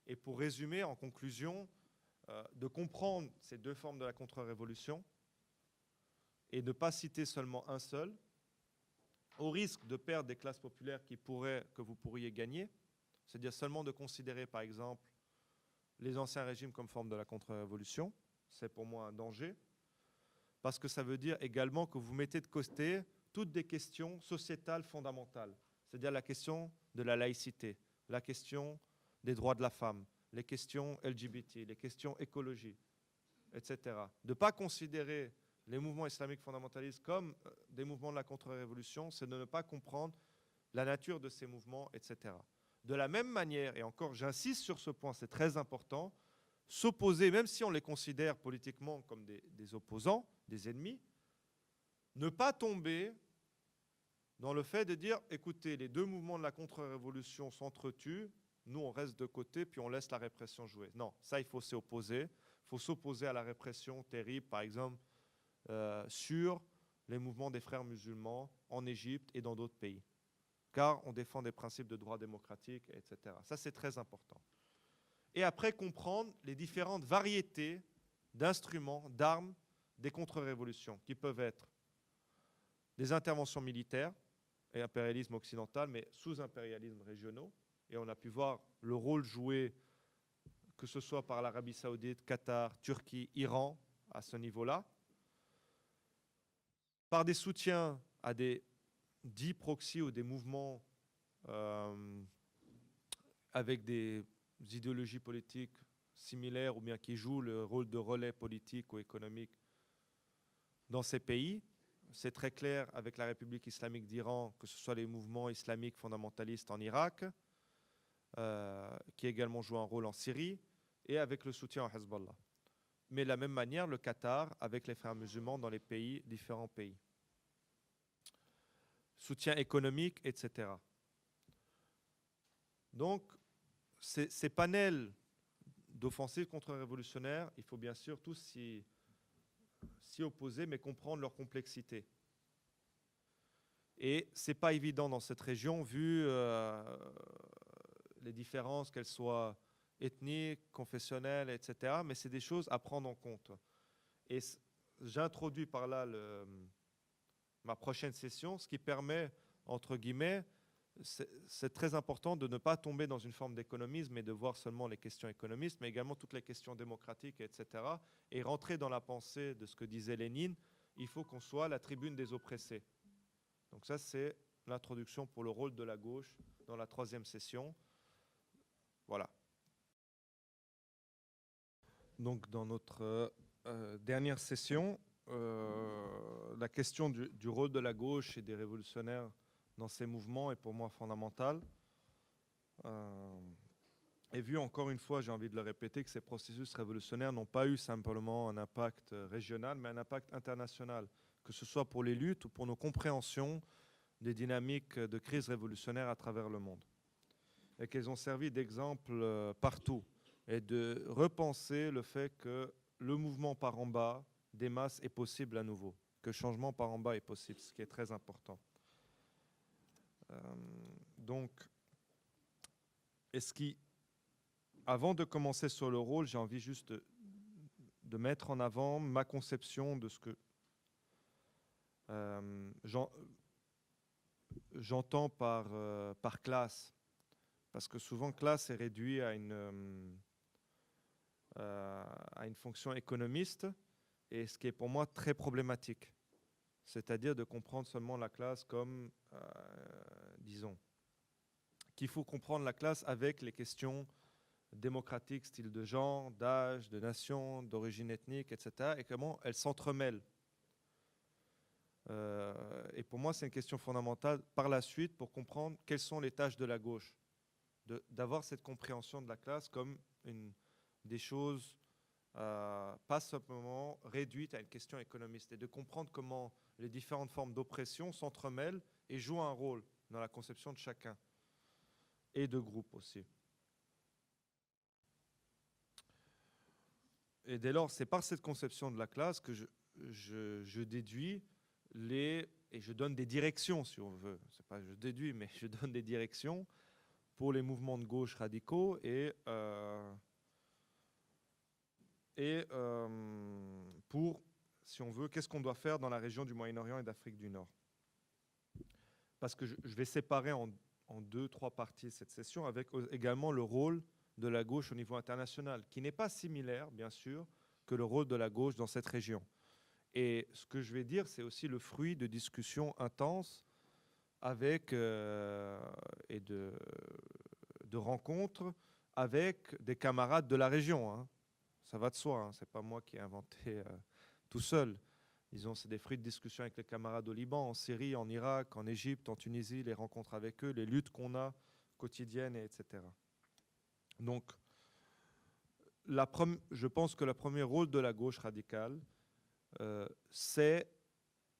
Et pour résumer, en conclusion, de comprendre ces deux formes de la contre-révolution et ne pas citer seulement un seul, au risque de perdre des classes populaires que vous pourriez gagner, c'est-à-dire seulement de considérer, par exemple, les anciens régimes comme forme de la contre-révolution. C'est pour moi un danger, parce que ça veut dire également que vous mettez de côté toutes des questions sociétales fondamentales, c'est-à-dire la question de la laïcité, la question des droits de la femme, les questions LGBT, les questions écologie, etc. De ne pas considérer les mouvements islamiques fondamentalistes comme des mouvements de la contre-révolution, c'est de ne pas comprendre la nature de ces mouvements, etc. De la même manière, et encore j'insiste sur ce point, c'est très important, s'opposer, même si on les considère politiquement comme des opposants, des ennemis, ne pas tomber dans le fait de dire, écoutez, les deux mouvements de la contre-révolution s'entretuent, nous on reste de côté, puis on laisse la répression jouer. Non, ça il faut s'y opposer. Il faut s'opposer à la répression terrible, par exemple, sur les mouvements des frères musulmans en Égypte et dans d'autres pays. Car on défend des principes de droit démocratique, etc. Ça, c'est très important. Et après, comprendre les différentes variétés d'instruments, d'armes des contre-révolutions, qui peuvent être des interventions militaires et impérialisme occidental, mais sous impérialisme régionaux. Et on a pu voir le rôle joué, que ce soit par l'Arabie Saoudite, Qatar, Turquie, Iran, à ce niveau-là, par des soutiens à des dits proxys ou des mouvements avec des idéologies politiques similaires ou bien qui jouent le rôle de relais politique ou économique dans ces pays. C'est très clair avec la République islamique d'Iran, que ce soit les mouvements islamiques fondamentalistes en Irak, qui également jouent un rôle en Syrie, et avec le soutien au Hezbollah. Mais de la même manière, le Qatar, avec les frères musulmans dans les pays, différents pays. Soutien économique, etc. Donc, ces panels d'offensives contre-révolutionnaires, il faut bien sûr tous s'y opposer, mais comprendre leur complexité. Et ce n'est pas évident dans cette région, vu les différences, qu'elles soient ethniques, confessionnelles, etc. Mais c'est des choses à prendre en compte. Et j'introduis par là ma prochaine session, ce qui permet, entre guillemets, c'est très important de ne pas tomber dans une forme d'économisme et de voir seulement les questions économistes, mais également toutes les questions démocratiques, etc. Et rentrer dans la pensée de ce que disait Lénine, il faut qu'on soit la tribune des oppressés. Donc ça, c'est l'introduction pour le rôle de la gauche dans la troisième session. Voilà. Donc dans notre dernière session, la question du rôle de la gauche et des révolutionnaires dans ces mouvements est pour moi fondamentale. Et vu encore une fois, j'ai envie de le répéter, que ces processus révolutionnaires n'ont pas eu simplement un impact régional, mais un impact international, que ce soit pour les luttes ou pour nos compréhensions des dynamiques de crise révolutionnaire à travers le monde. Et qu'elles ont servi d'exemple partout, et de repenser le fait que le mouvement par en bas des masses est possible à nouveau, que le changement par en bas est possible, ce qui est très important. Donc, avant de commencer sur le rôle, j'ai envie juste de mettre en avant ma conception de ce que j'entends par classe. Parce que souvent, classe est réduit à une fonction économiste, et ce qui est pour moi très problématique. C'est-à-dire de comprendre seulement la classe comme, disons, qu'il faut comprendre la classe avec les questions démocratiques, style de genre, d'âge, de nation, d'origine ethnique, etc., et comment elles s'entremêlent. Et pour moi, c'est une question fondamentale par la suite pour comprendre quelles sont les tâches de la gauche, d'avoir cette compréhension de la classe comme des choses pas simplement réduites à une question économiste, et de comprendre comment les différentes formes d'oppression s'entremêlent et jouent un rôle dans la conception de chacun, et de groupe aussi. Et dès lors, c'est par cette conception de la classe que je déduis et je donne des directions, si on veut. C'est pas je déduis, mais je donne des directions pour les mouvements de gauche radicaux et pour, si on veut, qu'est-ce qu'on doit faire dans la région du Moyen-Orient et d'Afrique du Nord. Parce que je vais séparer en 2-3 parties cette session, avec également le rôle de la gauche au niveau international, qui n'est pas similaire, bien sûr, que le rôle de la gauche dans cette région. Et ce que je vais dire, c'est aussi le fruit de discussions intenses avec, et de rencontres avec des camarades de la région. Hein. Ça va de soi, hein. Ce n'est pas moi qui ai inventé tout seul. Disons, c'est des fruits de discussion avec les camarades au Liban, en Syrie, en Irak, en Égypte, en Tunisie, les rencontres avec eux, les luttes qu'on a quotidiennes, etc. Donc, je pense que le premier rôle de la gauche radicale, c'est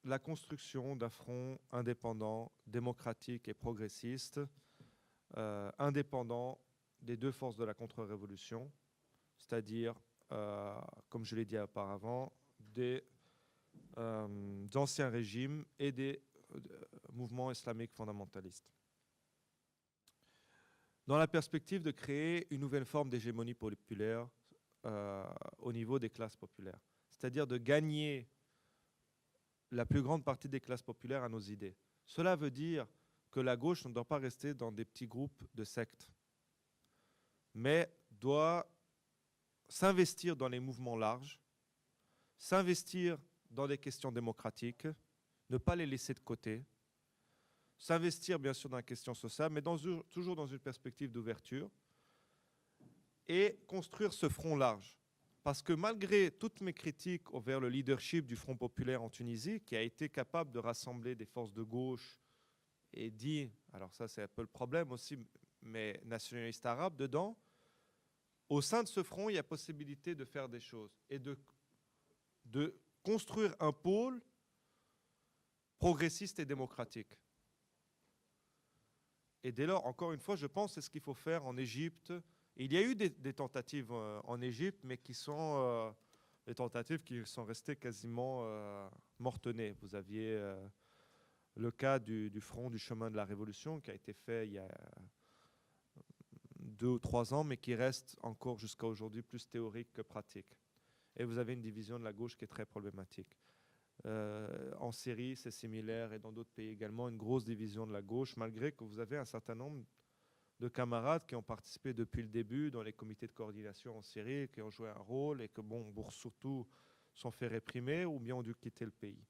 la construction d'un front indépendant, démocratique et progressiste, indépendant des deux forces de la contre-révolution, c'est-à-dire, comme je l'ai dit auparavant, des anciens régimes et des mouvements islamiques fondamentalistes. Dans la perspective de créer une nouvelle forme d'hégémonie populaire au niveau des classes populaires, c'est-à-dire de gagner la plus grande partie des classes populaires à nos idées. Cela veut dire que la gauche ne doit pas rester dans des petits groupes de sectes, mais doit s'investir dans les mouvements larges, s'investir dans des questions démocratiques, ne pas les laisser de côté, s'investir bien sûr dans la question sociale, mais toujours dans une perspective d'ouverture, et construire ce front large. Parce que malgré toutes mes critiques envers le leadership du Front populaire en Tunisie, qui a été capable de rassembler des forces de gauche et dit, alors ça c'est un peu le problème aussi, mais nationalistes arabes dedans, au sein de ce front, il y a possibilité de faire des choses et de construire un pôle progressiste et démocratique. Et dès lors, encore une fois, je pense que c'est ce qu'il faut faire en Égypte. Il y a eu des tentatives en Égypte, mais qui sont des tentatives qui sont restées quasiment mortonnées. Vous aviez le cas du Front du chemin de la Révolution, qui a été fait il y a 2 ou 3 ans, mais qui reste encore jusqu'à aujourd'hui plus théorique que pratique. Et vous avez une division de la gauche qui est très problématique. En Syrie, c'est similaire, et dans d'autres pays également, une grosse division de la gauche, malgré que vous avez un certain nombre de camarades qui ont participé depuis le début dans les comités de coordination en Syrie, qui ont joué un rôle et que, bon, surtout, sont fait réprimer ou bien ont dû quitter le pays.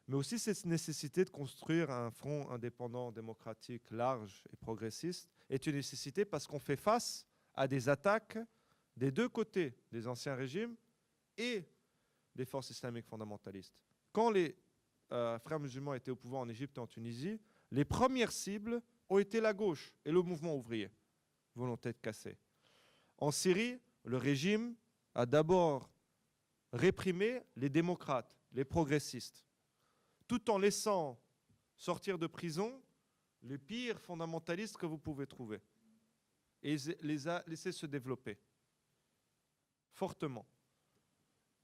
Mais aussi cette nécessité de construire un front indépendant, démocratique, large et progressiste est une nécessité parce qu'on fait face à des attaques des deux côtés, des anciens régimes et des forces islamiques fondamentalistes. Quand les frères musulmans étaient au pouvoir en Égypte et en Tunisie, les premières cibles ont été la gauche et le mouvement ouvrier, volonté de casser. En Syrie, le régime a d'abord réprimé les démocrates, les progressistes, tout en laissant sortir de prison les pires fondamentalistes que vous pouvez trouver. Et les a laissés se développer fortement.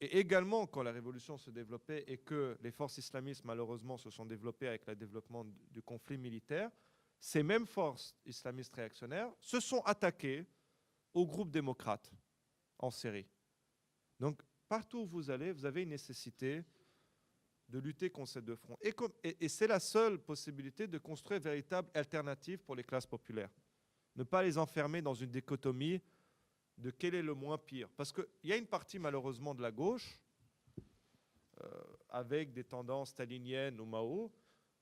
Et également, quand la révolution se développait et que les forces islamistes, malheureusement, se sont développées avec le développement du conflit militaire, ces mêmes forces islamistes réactionnaires se sont attaquées aux groupes démocrates en Syrie. Donc, partout où vous allez, vous avez une nécessité de lutter contre ces deux fronts. Et c'est la seule possibilité de construire une véritable alternative pour les classes populaires. Ne pas les enfermer dans une dichotomie de quel est le moins pire. Parce qu'il y a une partie, malheureusement, de la gauche, avec des tendances staliniennes ou Mao,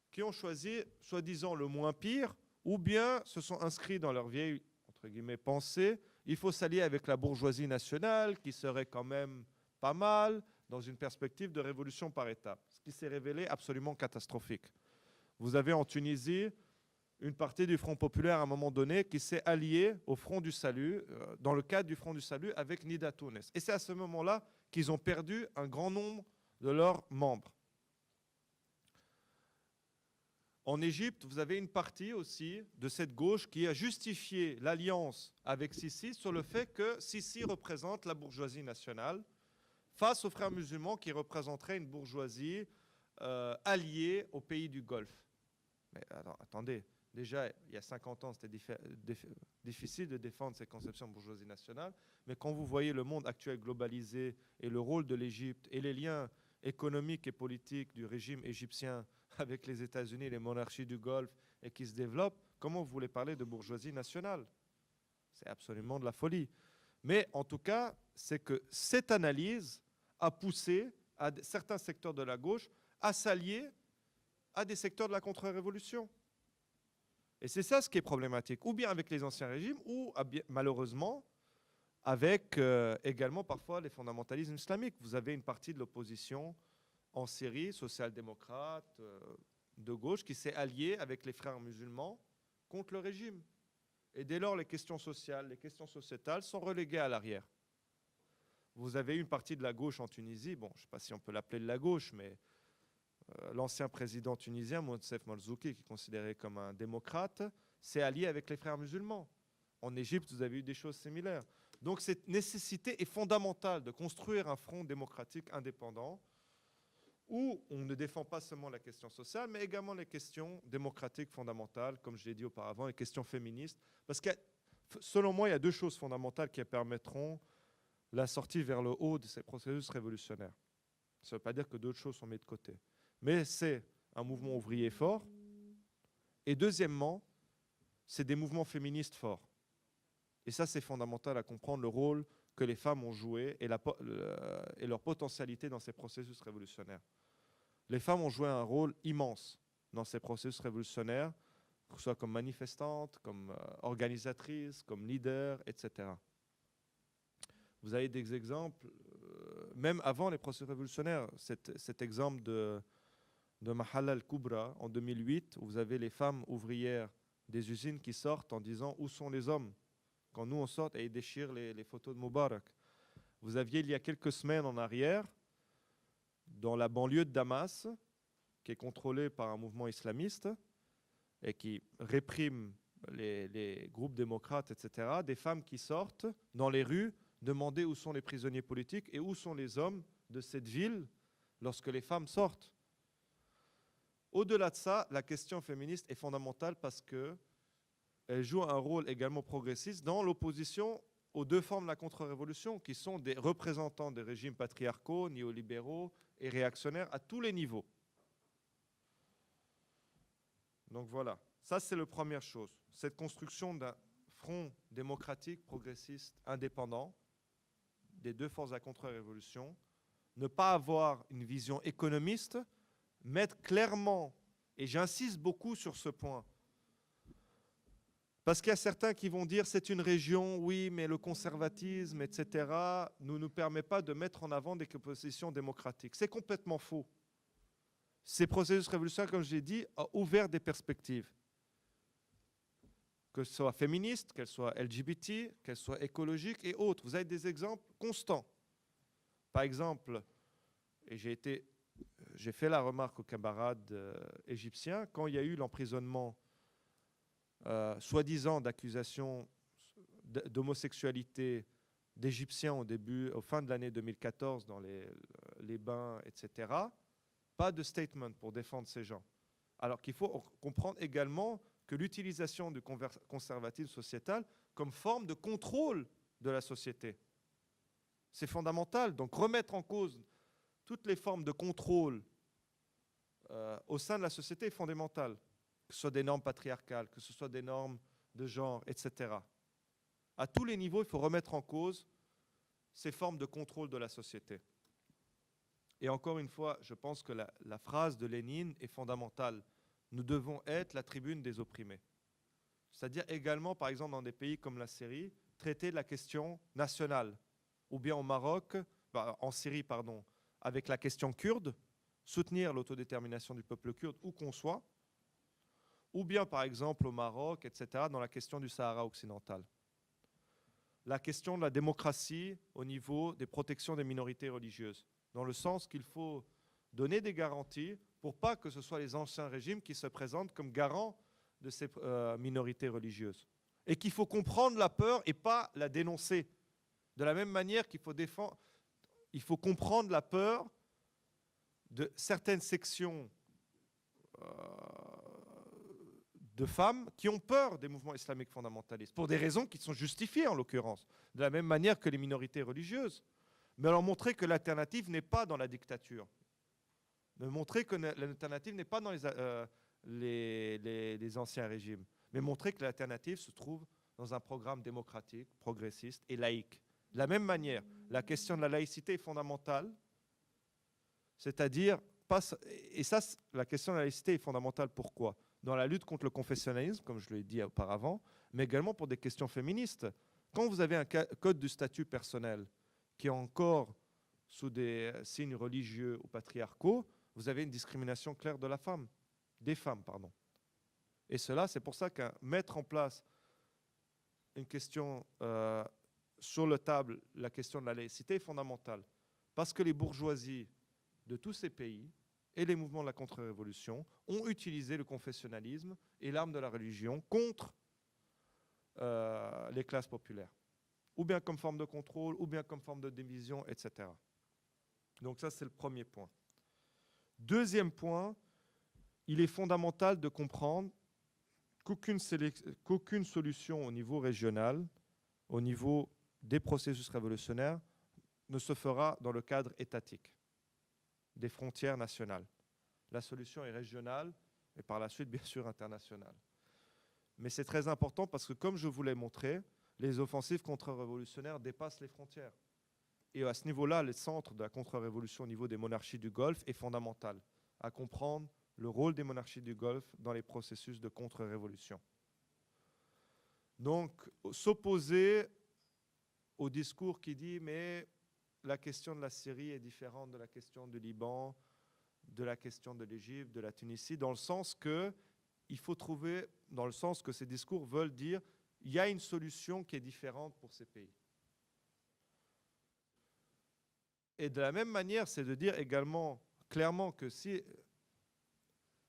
qui ont choisi, soi-disant, le moins pire, ou bien se sont inscrits dans leur vieille, entre guillemets, pensée, il faut s'allier avec la bourgeoisie nationale, qui serait quand même pas mal, dans une perspective de révolution par étapes, ce qui s'est révélé absolument catastrophique. Vous avez en Tunisie une partie du Front populaire à un moment donné qui s'est alliée au Front du Salut, dans le cadre du Front du Salut, avec Nida Tounes. Et c'est à ce moment-là qu'ils ont perdu un grand nombre de leurs membres. En Égypte, vous avez une partie aussi de cette gauche qui a justifié l'alliance avec Sisi sur le fait que Sisi représente la bourgeoisie nationale face aux frères musulmans qui représenteraient une bourgeoisie alliée aux pays du Golfe. Mais alors, attendez, déjà, il y a 50 ans, c'était difficile de défendre ces conceptions de bourgeoisie nationale, mais quand vous voyez le monde actuel globalisé et le rôle de l'Égypte et les liens économiques et politiques du régime égyptien avec les États-Unis, les monarchies du Golfe, et qui se développent, comment vous voulez parler de bourgeoisie nationale? C'est absolument de la folie. Mais en tout cas, c'est que cette analyse a poussé certains secteurs de la gauche à s'allier à des secteurs de la contre-révolution. Et c'est ça ce qui est problématique, ou bien avec les anciens régimes, ou malheureusement avec également parfois les fondamentalismes islamiques. Vous avez une partie de l'opposition en Syrie, social-démocrate, de gauche, qui s'est alliée avec les frères musulmans contre le régime. Et dès lors, les questions sociales, les questions sociétales sont reléguées à l'arrière. Vous avez une partie de la gauche en Tunisie, bon, je ne sais pas si on peut l'appeler de la gauche, mais l'ancien président tunisien, Moussef Marzouki, qui est considéré comme un démocrate, s'est allié avec les frères musulmans. En Égypte, vous avez eu des choses similaires. Donc cette nécessité est fondamentale de construire un front démocratique indépendant où on ne défend pas seulement la question sociale, mais également les questions démocratiques fondamentales, comme je l'ai dit auparavant, les questions féministes. Parce que, selon moi, il y a deux choses fondamentales qui permettront la sortie vers le haut de ces processus révolutionnaires. Ça ne veut pas dire que d'autres choses sont mises de côté. Mais c'est un mouvement ouvrier fort. Et deuxièmement, c'est des mouvements féministes forts. Et ça, c'est fondamental à comprendre le rôle que les femmes ont joué et leur potentialité dans ces processus révolutionnaires. Les femmes ont joué un rôle immense dans ces processus révolutionnaires, que ce soit comme manifestantes, comme organisatrices, comme leaders, etc. Vous avez des exemples, même avant les processus révolutionnaires, cet exemple de Mahalla al-Kubra en 2008, où vous avez les femmes ouvrières des usines qui sortent en disant « Où sont les hommes ?» Quand nous on sort et ils déchirent les photos de Moubarak. Vous aviez il y a quelques semaines en arrière, dans la banlieue de Damas, qui est contrôlée par un mouvement islamiste et qui réprime les groupes démocrates, etc., des femmes qui sortent dans les rues demander où sont les prisonniers politiques et où sont les hommes de cette ville lorsque les femmes sortent. Au-delà de ça, la question féministe est fondamentale parce qu'elle joue un rôle également progressiste dans l'opposition aux deux formes de la contre-révolution, qui sont des représentants des régimes patriarcaux, néolibéraux et réactionnaires à tous les niveaux. Donc voilà, ça c'est la première chose. Cette construction d'un front démocratique, progressiste, indépendant, des deux forces de la contre-révolution, ne pas avoir une vision économiste, mettre clairement, et j'insiste beaucoup sur ce point, parce qu'il y a certains qui vont dire c'est une région, oui, mais le conservatisme, etc., ne nous permet pas de mettre en avant des positions démocratiques. C'est complètement faux. Ces processus révolutionnaires, comme je l'ai dit, ont ouvert des perspectives. Que ce soit féministe, qu'elles soient LGBT, qu'elles soient écologiques et autres. Vous avez des exemples constants. Par exemple, et j'ai fait la remarque aux camarades égyptiens, quand il y a eu l'emprisonnement soi-disant d'accusations d'homosexualité d'Égyptiens au fin de l'année 2014 dans les bains, etc. Pas de statement pour défendre ces gens. Alors qu'il faut comprendre également que l'utilisation du conservatisme sociétal comme forme de contrôle de la société, c'est fondamental. Donc remettre en cause toutes les formes de contrôle au sein de la société est fondamental, que ce soit des normes patriarcales, que ce soit des normes de genre, etc. À tous les niveaux, il faut remettre en cause ces formes de contrôle de la société. Et encore une fois, je pense que la phrase de Lénine est fondamentale. Nous devons être la tribune des opprimés. C'est-à-dire également, par exemple, dans des pays comme la Syrie, traiter la question nationale. Ou bien au Maroc, en Syrie, pardon, avec la question kurde, soutenir l'autodétermination du peuple kurde où qu'on soit, ou bien par exemple au Maroc, etc., dans la question du Sahara occidental. La question de la démocratie au niveau des protections des minorités religieuses, dans le sens qu'il faut donner des garanties pour pas que ce soit les anciens régimes qui se présentent comme garants de ces minorités religieuses. Et qu'il faut comprendre la peur et pas la dénoncer. De la même manière qu'il faut défendre, il faut comprendre la peur de certaines sections de femmes qui ont peur des mouvements islamiques fondamentalistes, pour des raisons qui sont justifiées en l'occurrence, de la même manière que les minorités religieuses. Mais leur montrer que l'alternative n'est pas dans la dictature. De montrer que l'alternative n'est pas dans les anciens régimes, mais montrer que l'alternative se trouve dans un programme démocratique, progressiste et laïque. De la même manière, la question de la laïcité est fondamentale, c'est-à-dire, et ça, la question de la laïcité est fondamentale pourquoi ? Dans la lutte contre le confessionnalisme, comme je l'ai dit auparavant, mais également pour des questions féministes. Quand vous avez un code du statut personnel qui est encore sous des signes religieux ou patriarcaux, vous avez une discrimination claire de la femme, des femmes, pardon. Et cela, c'est pour ça qu'à mettre en place une question sur la table, la question de la laïcité est fondamentale. Parce que les bourgeoisies de tous ces pays et les mouvements de la contre-révolution ont utilisé le confessionnalisme et l'arme de la religion contre les classes populaires. Ou bien comme forme de contrôle, ou bien comme forme de division, etc. Donc ça, c'est le premier point. Deuxième point, il est fondamental de comprendre qu'aucune solution au niveau régional, au niveau des processus révolutionnaires, ne se fera dans le cadre étatique des frontières nationales. La solution est régionale et par la suite, bien sûr, internationale. Mais c'est très important parce que, comme je vous l'ai montré, les offensives contre-révolutionnaires dépassent les frontières. Et à ce niveau-là, le centre de la contre-révolution au niveau des monarchies du Golfe est fondamental à comprendre le rôle des monarchies du Golfe dans les processus de contre-révolution. Donc, s'opposer au discours qui dit « mais la question de la Syrie est différente de la question du Liban, de la question de l'Égypte, de la Tunisie », dans le sens que il faut trouver, dans le sens que ces discours veulent dire il y a une solution qui est différente pour ces pays. Et de la même manière, c'est de dire également clairement que si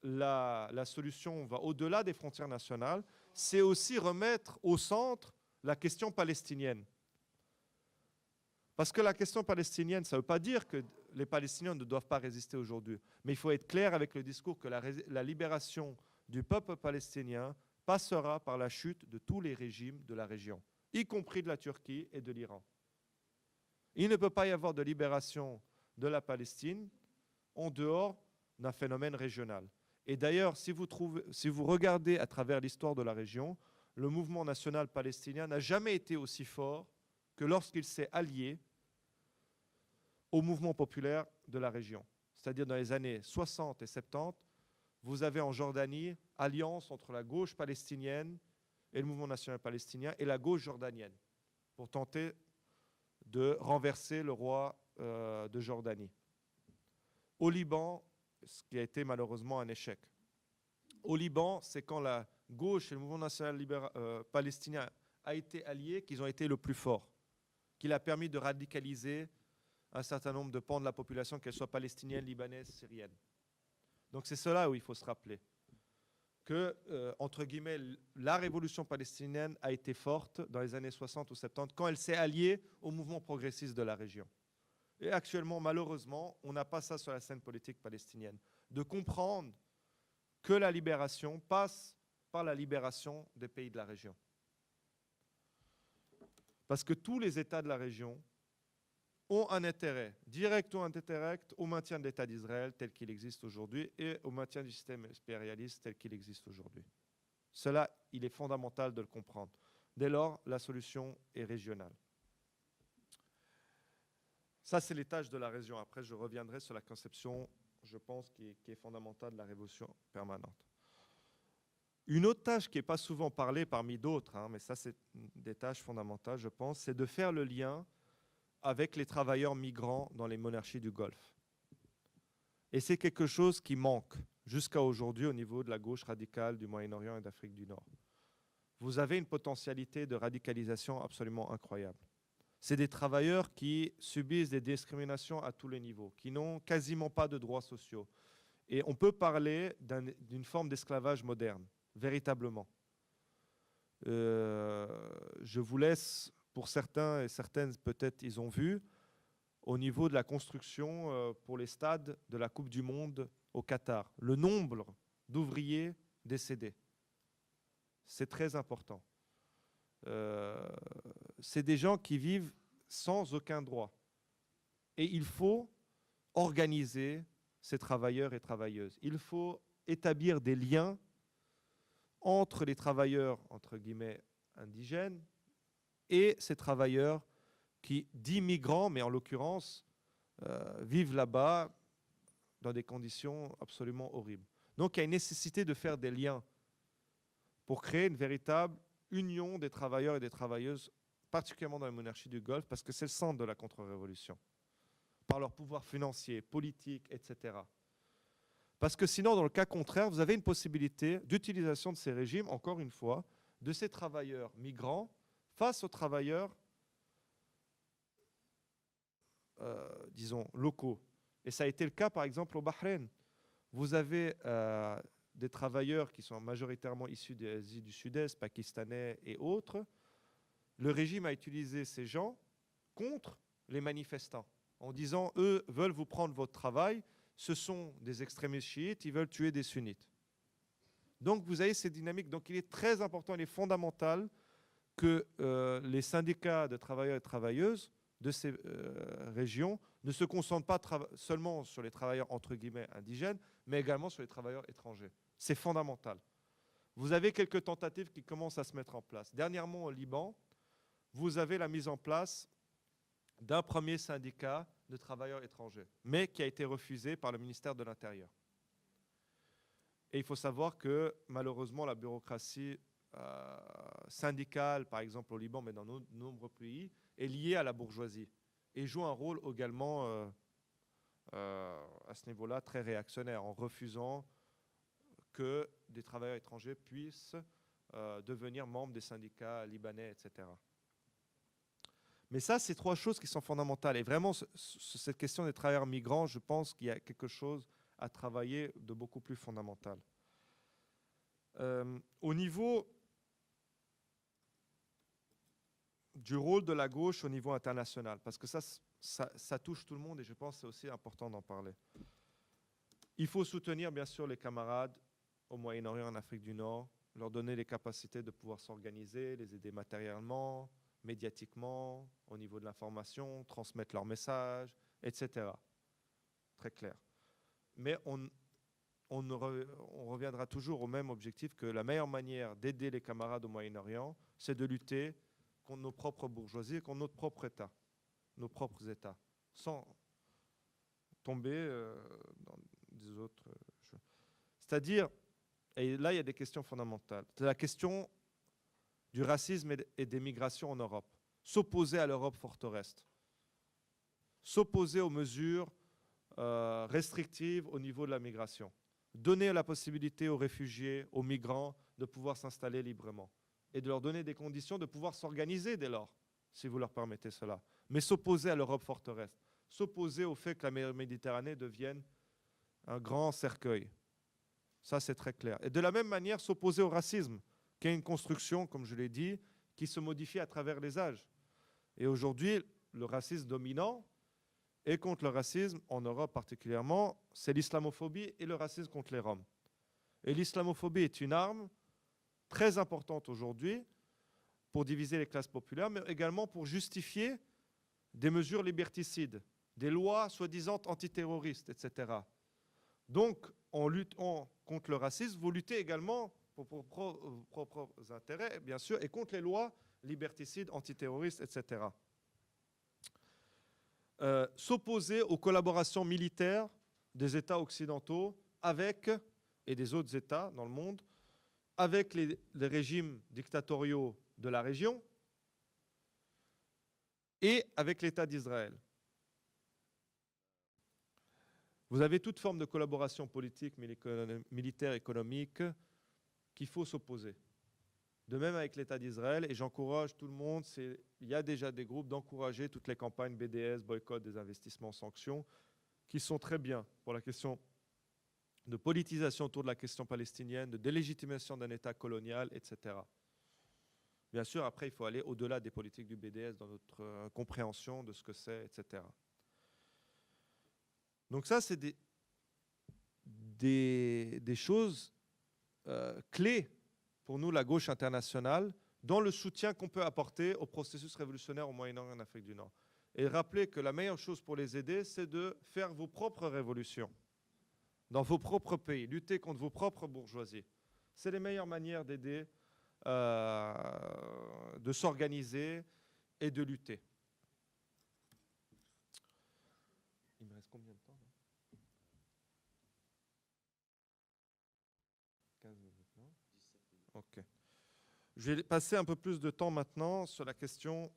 la solution va au-delà des frontières nationales, c'est aussi remettre au centre la question palestinienne. Parce que la question palestinienne, ça ne veut pas dire que les Palestiniens ne doivent pas résister aujourd'hui. Mais il faut être clair avec le discours que la libération du peuple palestinien passera par la chute de tous les régimes de la région, y compris de la Turquie et de l'Iran. Il ne peut pas y avoir de libération de la Palestine en dehors d'un phénomène régional. Et d'ailleurs, si vous regardez à travers l'histoire de la région, le mouvement national palestinien n'a jamais été aussi fort que lorsqu'il s'est allié au mouvement populaire de la région. C'est-à-dire dans les années 60 et 70, vous avez en Jordanie alliance entre la gauche palestinienne et le mouvement national palestinien et la gauche jordanienne pour tenter de renverser le roi de Jordanie. Au Liban, ce qui a été malheureusement un échec. Au Liban, c'est quand la gauche et le mouvement national palestinien a été alliés qu'ils ont été le plus fort, qu'il a permis de radicaliser un certain nombre de pans de la population, qu'elle soit palestinienne, libanaise, syrienne. Donc c'est cela où il faut se rappeler. que, entre guillemets, la révolution palestinienne a été forte dans les années 60 ou 70 quand elle s'est alliée au mouvement progressiste de la région. Et actuellement, malheureusement, on n'a pas ça sur la scène politique palestinienne. De comprendre que la libération passe par la libération des pays de la région. Parce que tous les États de la région ont un intérêt, direct ou indirect, au maintien de l'État d'Israël tel qu'il existe aujourd'hui et au maintien du système impérialiste tel qu'il existe aujourd'hui. Cela, il est fondamental de le comprendre. Dès lors, la solution est régionale. Ça, c'est les tâches de la région. Après, je reviendrai sur la conception, je pense, qui est fondamentale de la révolution permanente. Une autre tâche qui n'est pas souvent parlée parmi d'autres, mais ça, c'est des tâches fondamentales, je pense, c'est de faire le lien avec les travailleurs migrants dans les monarchies du Golfe. Et c'est quelque chose qui manque jusqu'à aujourd'hui au niveau de la gauche radicale du Moyen-Orient et d'Afrique du Nord. Vous avez une potentialité de radicalisation absolument incroyable. C'est des travailleurs qui subissent des discriminations à tous les niveaux, qui n'ont quasiment pas de droits sociaux. Et on peut parler d'une forme d'esclavage moderne, véritablement. Je vous laisse, pour certains et certaines, peut-être ils ont vu, au niveau de la construction pour les stades de la Coupe du Monde au Qatar, le nombre d'ouvriers décédés. C'est très important. C'est des gens qui vivent sans aucun droit. Et il faut organiser ces travailleurs et travailleuses. Il faut établir des liens entre les travailleurs, entre guillemets, indigènes et ces travailleurs qui, dits migrants, mais en l'occurrence, vivent là-bas dans des conditions absolument horribles. Donc il y a une nécessité de faire des liens pour créer une véritable union des travailleurs et des travailleuses, particulièrement dans les monarchies du Golfe, parce que c'est le centre de la contre-révolution, par leur pouvoir financier, politique, etc. Parce que sinon, dans le cas contraire, vous avez une possibilité d'utilisation de ces régimes, encore une fois, de ces travailleurs migrants face aux travailleurs, disons, locaux. Et ça a été le cas, par exemple, au Bahreïn. Vous avez des travailleurs qui sont majoritairement issus des Asie du Sud-Est, pakistanais et autres. Le régime a utilisé ces gens contre les manifestants, en disant, eux veulent vous prendre votre travail, ce sont des extrémistes chiites, ils veulent tuer des sunnites. Donc vous avez ces dynamiques. Donc il est très important, il est fondamental que les syndicats de travailleurs et de travailleuses de ces régions ne se concentrent pas seulement sur les travailleurs entre guillemets indigènes, mais également sur les travailleurs étrangers. C'est fondamental. Vous avez quelques tentatives qui commencent à se mettre en place. Dernièrement au Liban, vous avez la mise en place d'un premier syndicat de travailleurs étrangers, mais qui a été refusé par le ministère de l'Intérieur. Et il faut savoir que malheureusement la bureaucratie syndicale, par exemple au Liban, mais dans de nombreux pays, est liée à la bourgeoisie et joue un rôle également à ce niveau-là très réactionnaire, en refusant que des travailleurs étrangers puissent devenir membres des syndicats libanais, etc. Mais ça, c'est trois choses qui sont fondamentales. Et vraiment, cette question des travailleurs migrants, je pense qu'il y a quelque chose à travailler de beaucoup plus fondamental. Au niveau du rôle de la gauche au niveau international, parce que ça touche tout le monde et je pense que c'est aussi important d'en parler. Il faut soutenir bien sûr les camarades au Moyen-Orient, en Afrique du Nord, leur donner les capacités de pouvoir s'organiser, les aider matériellement, médiatiquement, au niveau de l'information, transmettre leurs messages, etc. Très clair. Mais on reviendra toujours au même objectif que la meilleure manière d'aider les camarades au Moyen-Orient, c'est de lutter contre nos propres bourgeoisies et contre notre propre État, nos propres États, sans tomber dans des autres choses. C'est-à-dire, et là il y a des questions fondamentales, c'est la question du racisme et des migrations en Europe. S'opposer à l'Europe forteresse. S'opposer aux mesures restrictives au niveau de la migration. Donner la possibilité aux réfugiés, aux migrants, de pouvoir s'installer librement. Et de leur donner des conditions de pouvoir s'organiser dès lors, si vous leur permettez cela. Mais s'opposer à l'Europe forteresse. S'opposer au fait que la Méditerranée devienne un grand cercueil. Ça, c'est très clair. Et de la même manière, s'opposer au racisme, qui est une construction, comme je l'ai dit, qui se modifie à travers les âges. Et aujourd'hui, le racisme dominant, et contre le racisme, en Europe particulièrement, c'est l'islamophobie et le racisme contre les Roms. Et l'islamophobie est une arme très importante aujourd'hui pour diviser les classes populaires, mais également pour justifier des mesures liberticides, des lois soi-disant antiterroristes, etc. Donc, en luttant contre le racisme, vous luttez également pour vos propres intérêts, bien sûr, et contre les lois liberticides, antiterroristes, etc. S'opposer aux collaborations militaires des États occidentaux avec, et des autres États dans le monde, avec les régimes dictatoriaux de la région et avec l'État d'Israël. Vous avez toute forme de collaboration politique, militaire, économique, qu'il faut s'opposer. De même avec l'État d'Israël, et j'encourage tout le monde, il y a déjà des groupes d'encourager toutes les campagnes BDS, boycott des investissements, sanctions, qui sont très bien pour la question de politisation autour de la question palestinienne, de délégitimation d'un État colonial, etc. Bien sûr, après, il faut aller au-delà des politiques du BDS dans notre compréhension de ce que c'est, etc. Donc ça, c'est des choses clés pour nous, la gauche internationale, dans le soutien qu'on peut apporter au processus révolutionnaire au Moyen-Orient et en Afrique du Nord. Et rappelez que la meilleure chose pour les aider, c'est de faire vos propres révolutions dans vos propres pays, lutter contre vos propres bourgeoisies. C'est les meilleures manières d'aider, de s'organiser et de lutter. Il me reste combien de temps là ? 15 minutes, non ? 17 minutes. Ok. Je vais passer un peu plus de temps maintenant sur la question,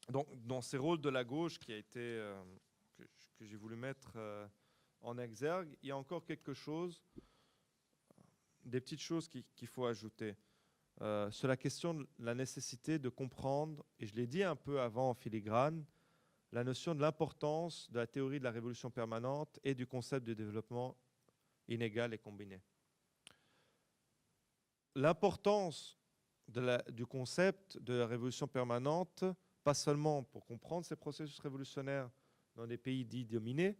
dans ces rôles de la gauche qui a été, que j'ai voulu mettre en exergue. Il y a encore quelque chose, des petites choses qu'il faut ajouter. Sur la question de la nécessité de comprendre, et je l'ai dit un peu avant en filigrane, la notion de l'importance de la théorie de la révolution permanente et du concept de développement inégal et combiné. L'importance du concept de la révolution permanente, pas seulement pour comprendre ces processus révolutionnaires dans des pays dits dominés,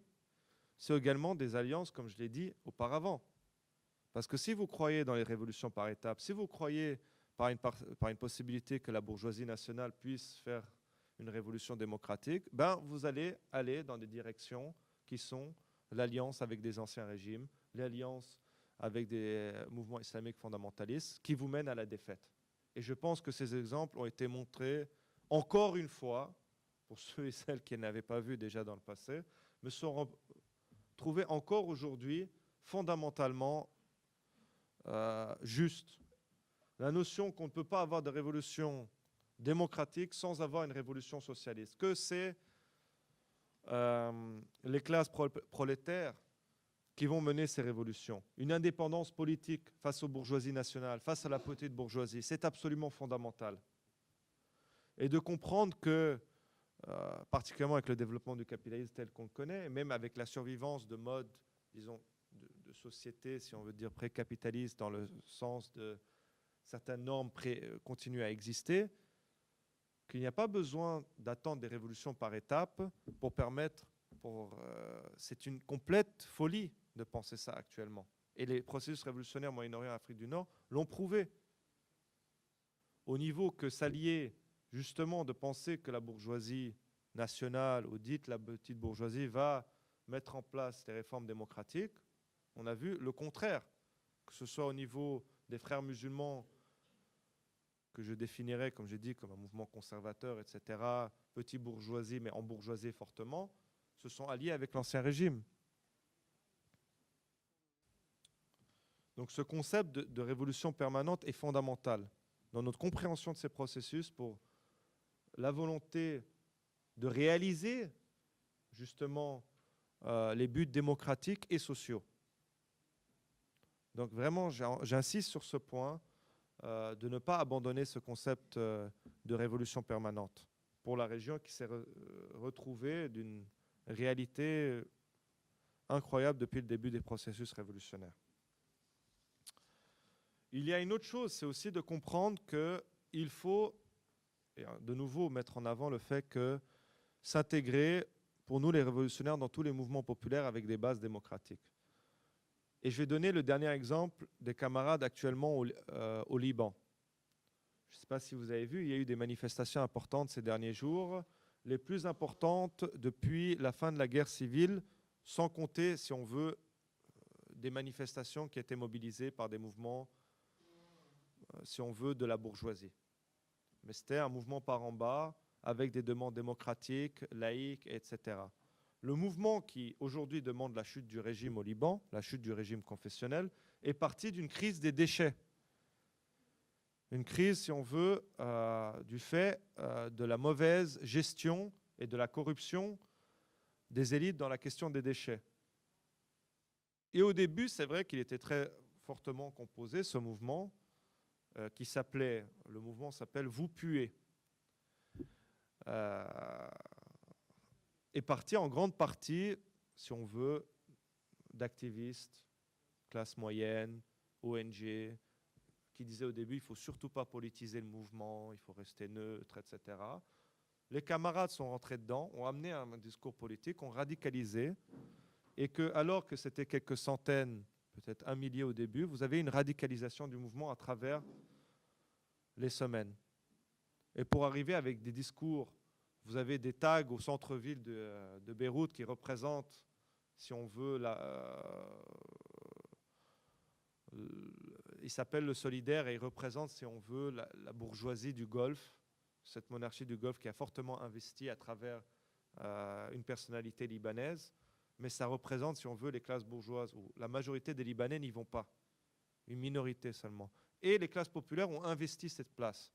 c'est également des alliances, comme je l'ai dit auparavant. Parce que si vous croyez dans les révolutions par étapes, si vous croyez par une possibilité que la bourgeoisie nationale puisse faire une révolution démocratique, ben vous allez aller dans des directions qui sont l'alliance avec des anciens régimes, l'alliance avec des mouvements islamiques fondamentalistes qui vous mènent à la défaite. Et je pense que ces exemples ont été montrés encore une fois, pour ceux et celles qui n'avaient pas vu déjà dans le passé, me sont trouvés encore aujourd'hui fondamentalement justes. La notion qu'on ne peut pas avoir de révolution démocratique sans avoir une révolution socialiste, que c'est les classes prolétaires qui vont mener ces révolutions. Une indépendance politique face aux bourgeoisies nationales, face à la petite bourgeoisie, c'est absolument fondamental. Et de comprendre que, particulièrement avec le développement du capitalisme tel qu'on le connaît, et même avec la survivance de modes, disons, de société, si on veut dire pré-capitaliste, dans le sens de certaines normes continuent à exister, qu'il n'y a pas besoin d'attendre des révolutions par étapes pour permettre, c'est une complète folie de penser ça actuellement. Et les processus révolutionnaires Moyen-Orient et Afrique du Nord l'ont prouvé. Au niveau que s'allier justement de penser que la bourgeoisie nationale, ou dite la petite bourgeoisie, va mettre en place des réformes démocratiques, on a vu le contraire, que ce soit au niveau des frères musulmans, que je définirais, comme j'ai dit, comme un mouvement conservateur, etc., petit bourgeoisie, mais embourgeoisé fortement, se sont alliés avec l'ancien régime. Donc ce concept de révolution permanente est fondamental dans notre compréhension de ces processus pour la volonté de réaliser justement les buts démocratiques et sociaux. Donc vraiment, j'insiste sur ce point, de ne pas abandonner ce concept de révolution permanente pour la région qui s'est retrouvée d'une réalité incroyable depuis le début des processus révolutionnaires. Il y a une autre chose, c'est aussi de comprendre qu'il faut, et de nouveau, mettre en avant le fait que s'intégrer, pour nous les révolutionnaires, dans tous les mouvements populaires avec des bases démocratiques. Et je vais donner le dernier exemple des camarades actuellement au Liban. Je ne sais pas si vous avez vu, il y a eu des manifestations importantes ces derniers jours, les plus importantes depuis la fin de la guerre civile, sans compter, si on veut, des manifestations qui étaient mobilisées par des mouvements, si on veut, de la bourgeoisie. Mais c'était un mouvement par en bas, avec des demandes démocratiques, laïques, etc. Le mouvement qui, aujourd'hui, demande la chute du régime au Liban, la chute du régime confessionnel, est parti d'une crise des déchets. Une crise, si on veut, du fait de la mauvaise gestion et de la corruption des élites dans la question des déchets. Et au début, c'est vrai qu'il était très fortement composé, ce mouvement, qui s'appelait, le mouvement s'appelle « Vous puez ». Est parti en grande partie, si on veut, d'activistes, classe moyenne, ONG, qui disaient au début, il ne faut surtout pas politiser le mouvement, il faut rester neutre, etc. Les camarades sont rentrés dedans, ont amené un discours politique, ont radicalisé, et que, alors que c'était quelques centaines, peut-être 1 millier au début, vous avez une radicalisation du mouvement à travers les semaines. Et pour arriver avec des discours, vous avez des tags au centre-ville de Beyrouth qui représentent, si on veut, il s'appelle le solidaire et il représente, si on veut, la bourgeoisie du Golfe, cette monarchie du Golfe qui a fortement investi à travers une personnalité libanaise, mais ça représente, si on veut, les classes bourgeoises, où la majorité des Libanais n'y vont pas, une minorité seulement. Et les classes populaires ont investi cette place,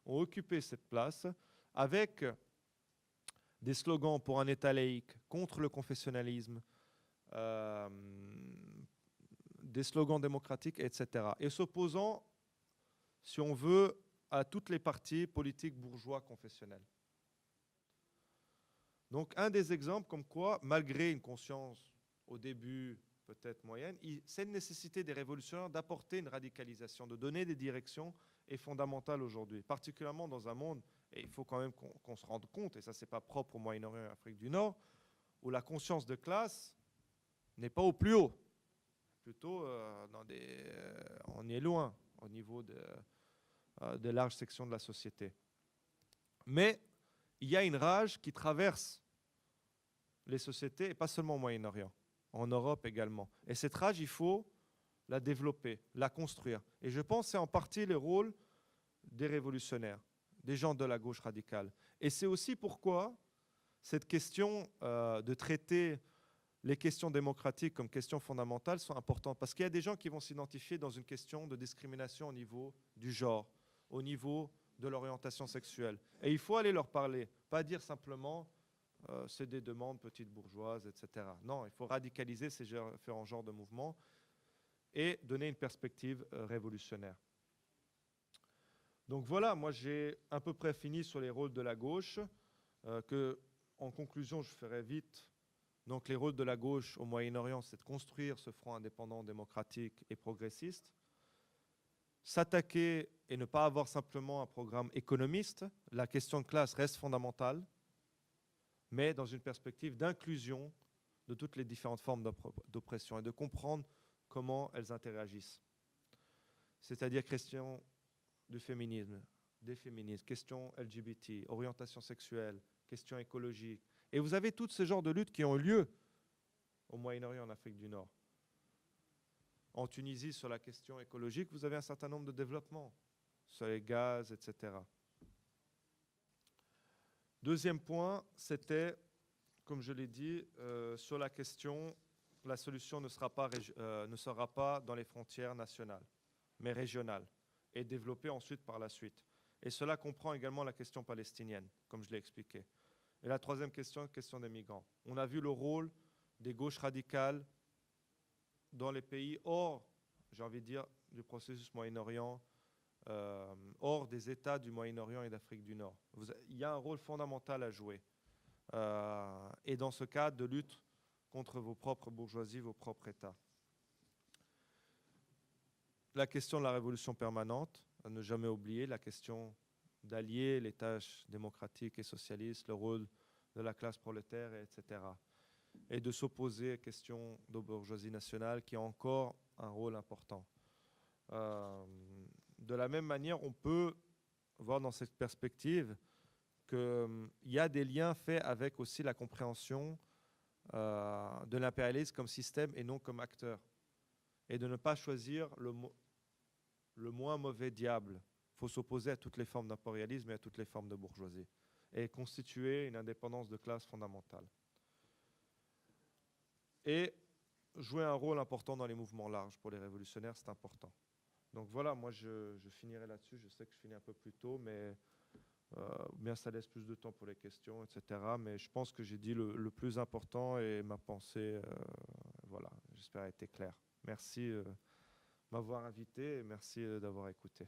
ont occupé cette place avec des slogans pour un État laïque, contre le confessionnalisme, des slogans démocratiques, etc. Et s'opposant, si on veut, à toutes les partis politiques bourgeois confessionnels. Donc un des exemples comme quoi, malgré une conscience au début peut-être moyenne, c'est une nécessité des révolutionnaires d'apporter une radicalisation, de donner des directions est fondamentale aujourd'hui, particulièrement dans un monde, et il faut quand même qu'on se rende compte, et ça c'est pas propre au Moyen-Orient et à l'Afrique du Nord, où la conscience de classe n'est pas au plus haut, plutôt on y est loin au niveau de larges sections de la société. Mais il y a une rage qui traverse les sociétés, et pas seulement au Moyen-Orient, en Europe également. Et cette rage, il faut la développer, la construire. Et je pense que c'est en partie le rôle des révolutionnaires, des gens de la gauche radicale. Et c'est aussi pourquoi cette question de traiter les questions démocratiques comme questions fondamentales sont importantes. Parce qu'il y a des gens qui vont s'identifier dans une question de discrimination au niveau du genre, au niveau de l'orientation sexuelle. Et il faut aller leur parler, pas dire simplement c'est des demandes petites bourgeoises, etc. Non, il faut radicaliser ces différents genres de mouvements et donner une perspective révolutionnaire. Donc voilà, moi j'ai à peu près fini sur les rôles de la gauche, en conclusion je ferai vite. Donc les rôles de la gauche au Moyen-Orient, c'est de construire ce front indépendant, démocratique et progressiste, s'attaquer et ne pas avoir simplement un programme économiste. La question de classe reste fondamentale, mais dans une perspective d'inclusion de toutes les différentes formes d'oppression et de comprendre comment elles interagissent. C'est-à-dire question du féminisme, des féministes, questions LGBT, orientation sexuelle, questions écologiques. Et vous avez tous ces genres de luttes qui ont eu lieu au Moyen-Orient, en Afrique du Nord. En Tunisie, sur la question écologique, vous avez un certain nombre de développements, sur les gaz, etc. Deuxième point, c'était, comme je l'ai dit, sur la question, la solution ne sera pas dans les frontières nationales, mais régionales, et développée ensuite par la suite. Et cela comprend également la question palestinienne, comme je l'ai expliqué. Et la troisième question, question des migrants. On a vu le rôle des gauches radicales dans les pays hors, j'ai envie de dire, du processus Moyen-Orient, hors des États du Moyen-Orient et d'Afrique du Nord. Il y a un rôle fondamental à jouer. Et dans ce cadre de lutte contre vos propres bourgeoisies, vos propres États. la question de la révolution permanente, à ne jamais oublier, la question d'allier les tâches démocratiques et socialistes, le rôle de la classe prolétaire, etc. Et de s'opposer à la question de bourgeoisie nationale qui a encore un rôle important. De la même manière, on peut voir dans cette perspective qu'il y a des liens faits avec aussi la compréhension de l'impérialisme comme système et non comme acteur. Et de ne pas choisir le moins mauvais diable. Il faut s'opposer à toutes les formes d'impérialisme et à toutes les formes de bourgeoisie et constituer une indépendance de classe fondamentale. Et jouer un rôle important dans les mouvements larges pour les révolutionnaires, c'est important. Donc voilà, moi je finirai là-dessus. Je sais que je finis un peu plus tôt, mais bien ça laisse plus de temps pour les questions, etc. Mais je pense que j'ai dit le plus important et ma pensée, voilà, j'espère a été claire. Merci de m'avoir invité et merci d'avoir écouté.